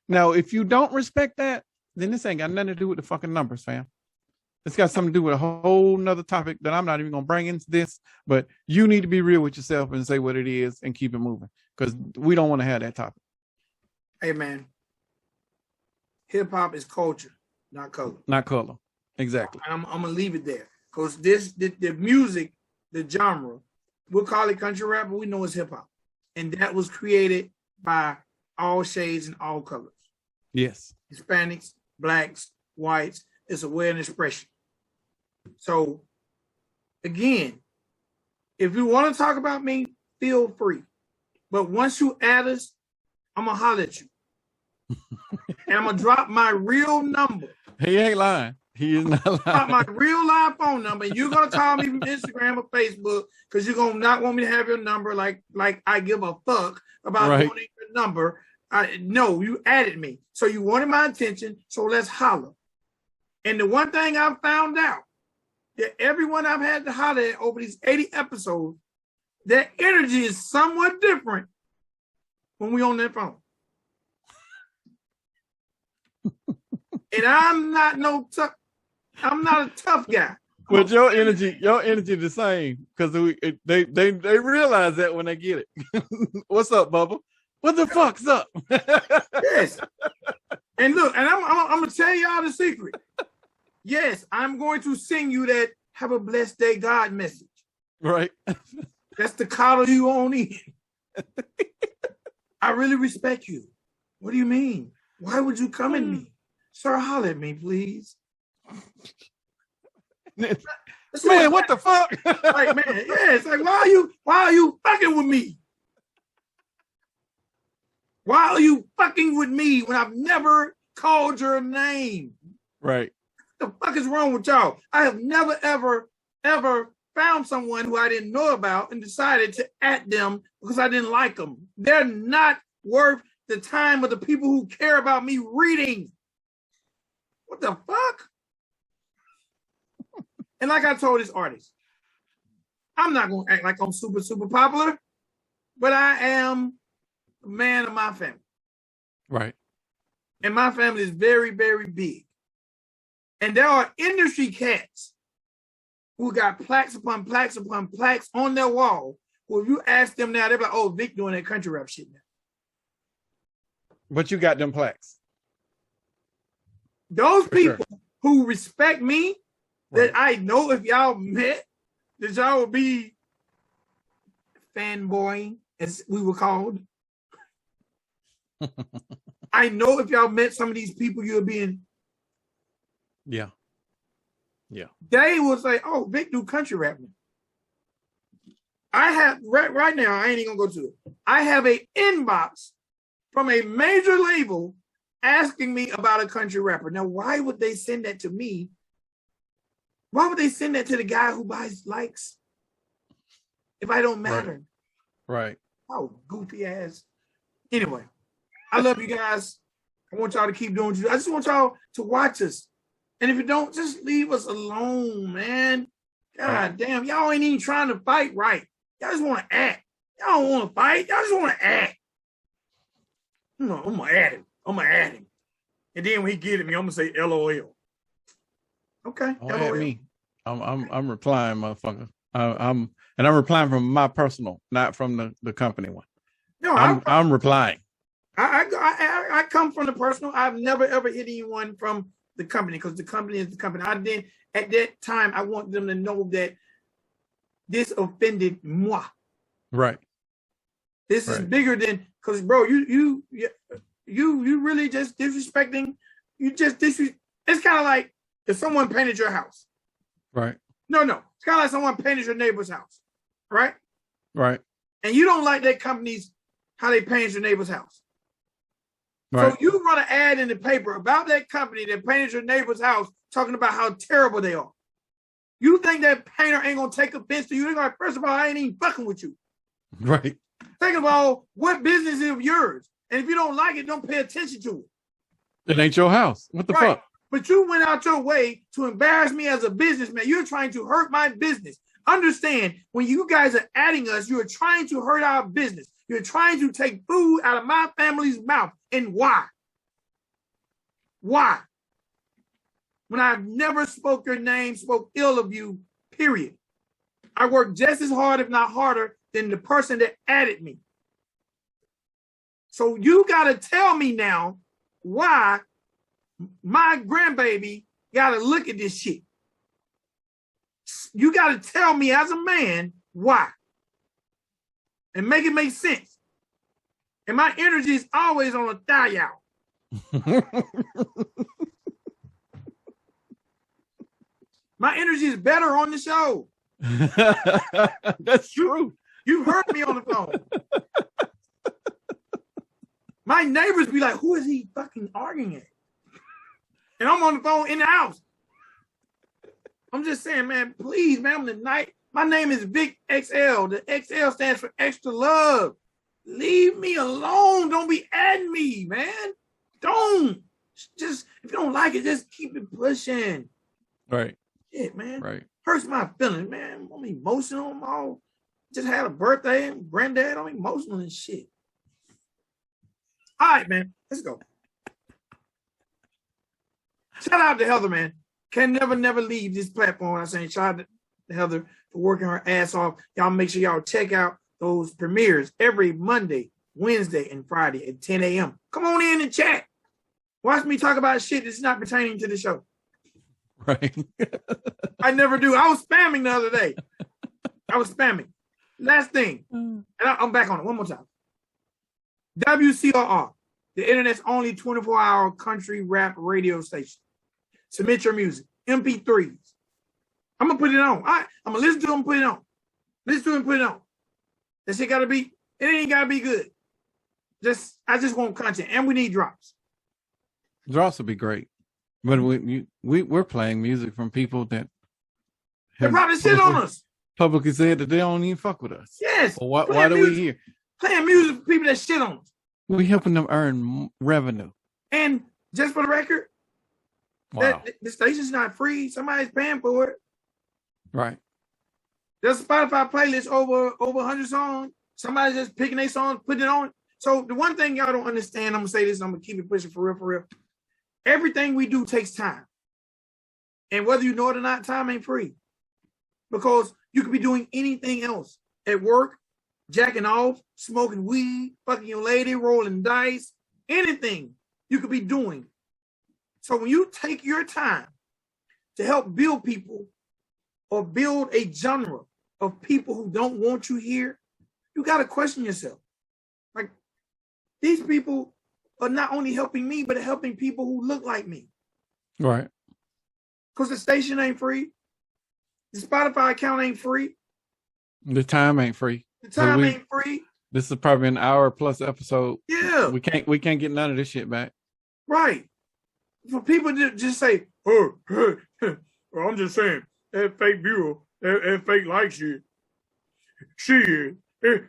Now, if you don't respect that, then this ain't got nothing to do with the fucking numbers, fam. It's got something to do with a whole nother topic that I'm not even going to bring into this, but you need to be real with yourself and say what it is and keep it moving, because we don't want to have that topic. Hey, man, hip hop is culture, not color. Not color. Exactly. I'm going to leave it there, because the music, the genre, we'll call it country rap, but we know it's hip hop. And that was created by all shades and all colors. Yes. Hispanics, blacks, whites. It's a way of expression. So, again, if you want to talk about me, feel free. But once you add us, I'm going to holler at you. And I'm going to drop my real number. He ain't lying. He is not lying. Drop my real live phone number. And you're going to call me from Instagram or Facebook because you're going to not want me to have your number like I give a fuck about donating your number. No, you added me. So you wanted my attention. So let's holler. And the one thing I've found out, that everyone I've had to holler at over these 80 episodes, their energy is somewhat different when we on that phone. And I'm not a tough guy. But your energy the same because they realize that when they get it. What's up, Bubba? What the fuck's up? Yes. And look, and I'm gonna tell y'all the secret. Yes, I'm going to sing you that "Have a Blessed Day, God" message. Right. That's the coddle you on in. I really respect you. What do you mean? Why would you come at me? Sir, holler at me, please. Man, what the fuck? Like, man, yeah, it's like, why are you fucking with me? Why are you fucking with me when I've never called your name? Right. What the fuck is wrong with y'all? I have never, ever found someone who I didn't know about and decided to at them because I didn't like them. They're not worth the time of the people who care about me reading. What the fuck? And like I told this artist, I'm not going to act like I'm super, super popular, but I am a man of my family. Right. And my family is very, very big. And there are industry cats who got plaques upon plaques upon plaques on their wall. Well, if you ask them now, they're like, oh, Vic doing that country rap shit now. But you got them plaques. Those people who respect me, that I know if y'all met, that y'all would be fanboying, as we were called. I know if y'all met some of these people, you'll be in. Yeah. Yeah. They will say, oh, Vic do country rap now. I have, right now, I ain't even gonna go to it. I have an inbox from a major label asking me about a country rapper. Now, why would they send that to me? Why would they send that to the guy who buys likes if I don't matter? Right. Oh, goofy ass. Anyway, I love you guys. I want y'all to keep doing what I just want y'all to watch us. And if you don't, just leave us alone, man. God damn, y'all ain't even trying to fight right. Y'all just want to act. Y'all don't want to fight. Y'all just want to act. I'm gonna add him. I'm gonna add him. And then when he get at me, I'm gonna say LOL. Okay. Don't add me. I'm replying, motherfucker. I'm replying from my personal, not from the company one. No, I'm replying. I come from the personal. I've never ever hit anyone from the company because the company is the company. I did at that time. I want them to know that this offended moi. Right. This is bigger than because, bro, you really just disrespecting. You just disrespect. It's kind of like if someone painted your house. Right. No. It's kind of like someone painted your neighbor's house. Right. Right. And you don't like that company's how they paint your neighbor's house. Right. So you run an ad in the paper about that company that painted your neighbor's house, talking about how terrible they are. You think that painter ain't gonna take offense to you? They're gonna, first of all, I ain't even fucking with you. Right. Second of all, what business is yours? And if you don't like it, don't pay attention to it. It ain't your house. What the fuck? But you went out your way to embarrass me as a businessman. You're trying to hurt my business. Understand, when you guys are adding us, you're trying to hurt our business. You're trying to take food out of my family's mouth. And why? Why? When I've never spoke your name, spoke ill of you, period. I work just as hard, if not harder, than the person that added me. So you got to tell me now why my grandbaby got to look at this shit. You got to tell me as a man why. And make it make sense. And my energy is always on a dial. My energy is better on the show. That's true. You heard me on the phone. My neighbors be like, who is he fucking arguing at? And I'm on the phone in the house. I'm just saying, man, please, man, I'm the night. My name is Big XL. The XL stands for extra love. Leave me alone. Don't be adding me, man. Don't. Just, if you don't like it, just keep it pushing. Right. Shit, man. Right. Hurts my feelings, man. I'm emotional. I'm all, just had a birthday and granddad. I'm emotional and shit. All right, man. Let's go. Shout out to Heather, man. Can never leave this platform. I'm saying shout out to Heather for working her ass off. Y'all make sure y'all check out those premieres every Monday, Wednesday, and Friday at 10 a.m. Come on in and chat. Watch me talk about shit that's not pertaining to the show. Right. I never do. I was spamming the other day. I was spamming. Last thing, and I'm back on it one more time. WCRR, the internet's only 24-hour country rap radio station. Submit your music, MP3s. I'm gonna put it on. I'm gonna listen to them, put it on. Listen to them, put it on. That shit gotta be. It ain't gotta be good. I just want content, and we need drops. Drops would be great, but we're playing music from people that they probably shit on us. Publicly said that they don't even fuck with us. Yes. Well, why do we here? Playing music for people that shit on us. We helping them earn revenue. And just for the record, wow, the station's not free. Somebody's paying for it. Right. There's a Spotify playlist over 100 songs. Somebody's just picking their songs, putting it on. So the one thing y'all don't understand, I'm gonna say this, I'm gonna keep it pushing for real. Everything we do takes time. And whether you know it or not, time ain't free. Because you could be doing anything else at work, jacking off, smoking weed, fucking your lady, rolling dice, anything you could be doing. So when you take your time to help build people or build a genre of people who don't want you here, you got to question yourself. Like, these people are not only helping me, but helping people who look like me. Right. Because the station ain't free. The Spotify account ain't free. The time ain't free. The time ain't free. This is probably an hour plus episode. Yeah. We can't get none of this shit back. Right. For people to just say, oh, I'm just saying, that fake viewer, that fake like shit. Shit.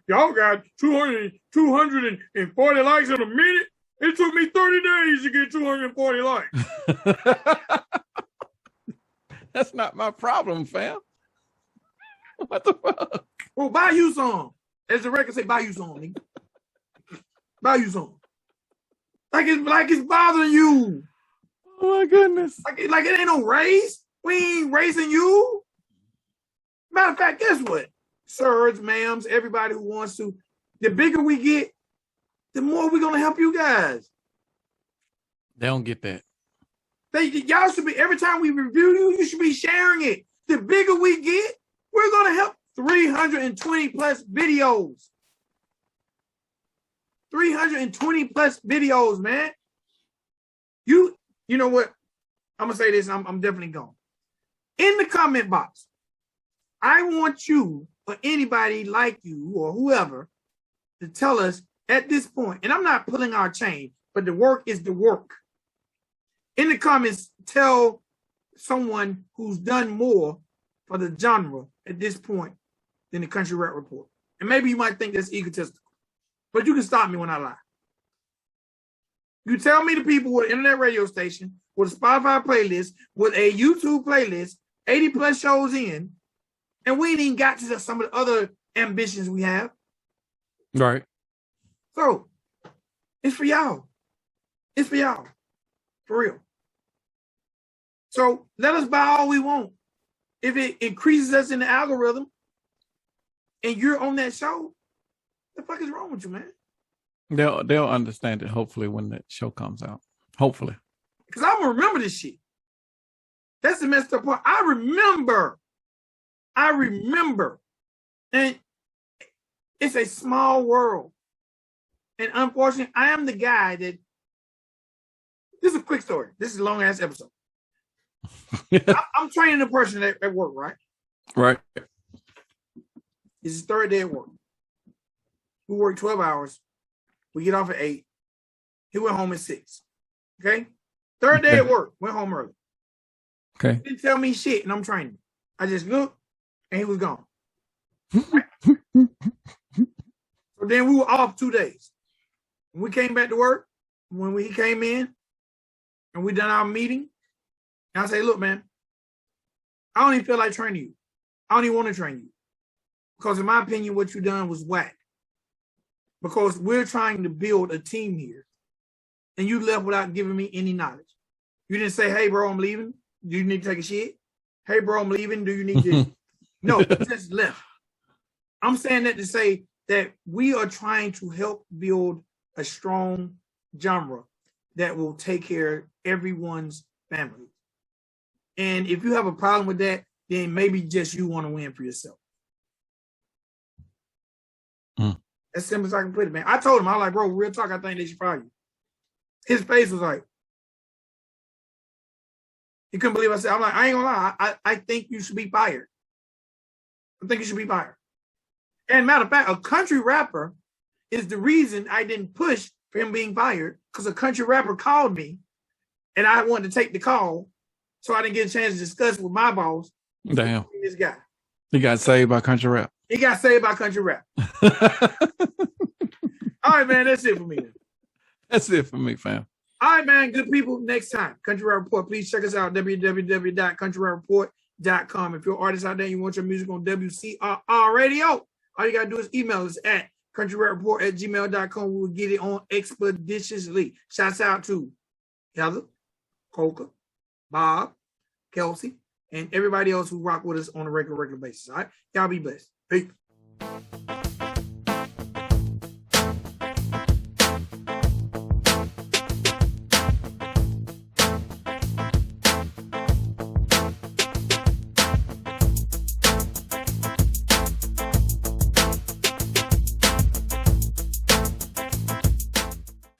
Y'all got 240 likes in a minute. It took me 30 days to get 240 likes. That's not my problem, fam. What the fuck? Well, buy you some. As the record say, buy you some, nigga. Buy you some. Like it's bothering you. Oh my goodness. Like it ain't no race. We ain't racing you. Matter of fact, guess what? Sirs, ma'ams, everybody who wants to, the bigger we get, the more we're gonna help you guys. They don't get that. Y'all should be, every time we review you, you should be sharing it. The bigger we get, we're gonna help 320 plus videos. 320 plus videos, man. You know what? I'm gonna say this, I'm definitely going. In the comment box, I want you or anybody like you or whoever to tell us at this point, and I'm not pulling our chain, but the work is the work. In the comments, tell someone who's done more for the genre at this point than the Country Rap Report. And maybe you might think that's egotistical, but you can stop me when I lie. You tell me the people with an internet radio station, with a Spotify playlist, with a YouTube playlist, 80 plus shows in, and we ain't even got to some of the other ambitions we have. Right. So, it's for y'all. It's for y'all. For real. So, let us buy all we want. If it increases us in the algorithm and you're on that show, the fuck is wrong with you, man? They'll understand it, hopefully, when that show comes out. Hopefully. Because I'm going to remember this shit. That's the messed up part. I remember. And it's a small world. And unfortunately, I am the guy that. This is a quick story. This is a long ass episode. I'm training a person at work, right? Right. It's his third day at work. We work 12 hours. We get off at 8. He went home at 6. Okay? Third day at work. Went home early. Okay. He didn't tell me shit, and I'm training. I just looked, and he was gone. So then we were off 2 days. When we came back to work, when he came in, and we done our meeting, and I say, look, man, I don't even feel like training you. I don't even want to train you. Because in my opinion, what you done was whack. Because we're trying to build a team here. And you left without giving me any knowledge. You didn't say, hey, bro, I'm leaving. Do you need to take a shit? Hey, bro, I'm leaving. Do you need to? No, you just left. I'm saying that to say that we are trying to help build a strong genre that will take care of everyone's family. And if you have a problem with that, then maybe just you want to win for yourself. As simple as I can put it, man. I told him, I was like, bro, real talk, I think they should fire you. His face was like, he couldn't believe I said, I'm like, I ain't gonna lie, I think you should be fired. I think you should be fired. And matter of fact, a country rapper is the reason I didn't push for him being fired, because a country rapper called me and I wanted to take the call, so I didn't get a chance to discuss with my boss. Damn. This guy. He got saved by country rap. He got saved by country rap. All right, man, that's it for me. That's it for me, fam. All right, man, good people. Next time, Country Rap Report. Please check us out, www.countryrapreport.com. If you're an artist out there and you want your music on WCRR Radio, all you got to do is email us at countryrapreport@gmail.com. We will get it on expeditiously. Shouts out to Heather, Coca, Bob, Kelsey, and everybody else who rock with us on a regular basis. All right, y'all be blessed. Peace.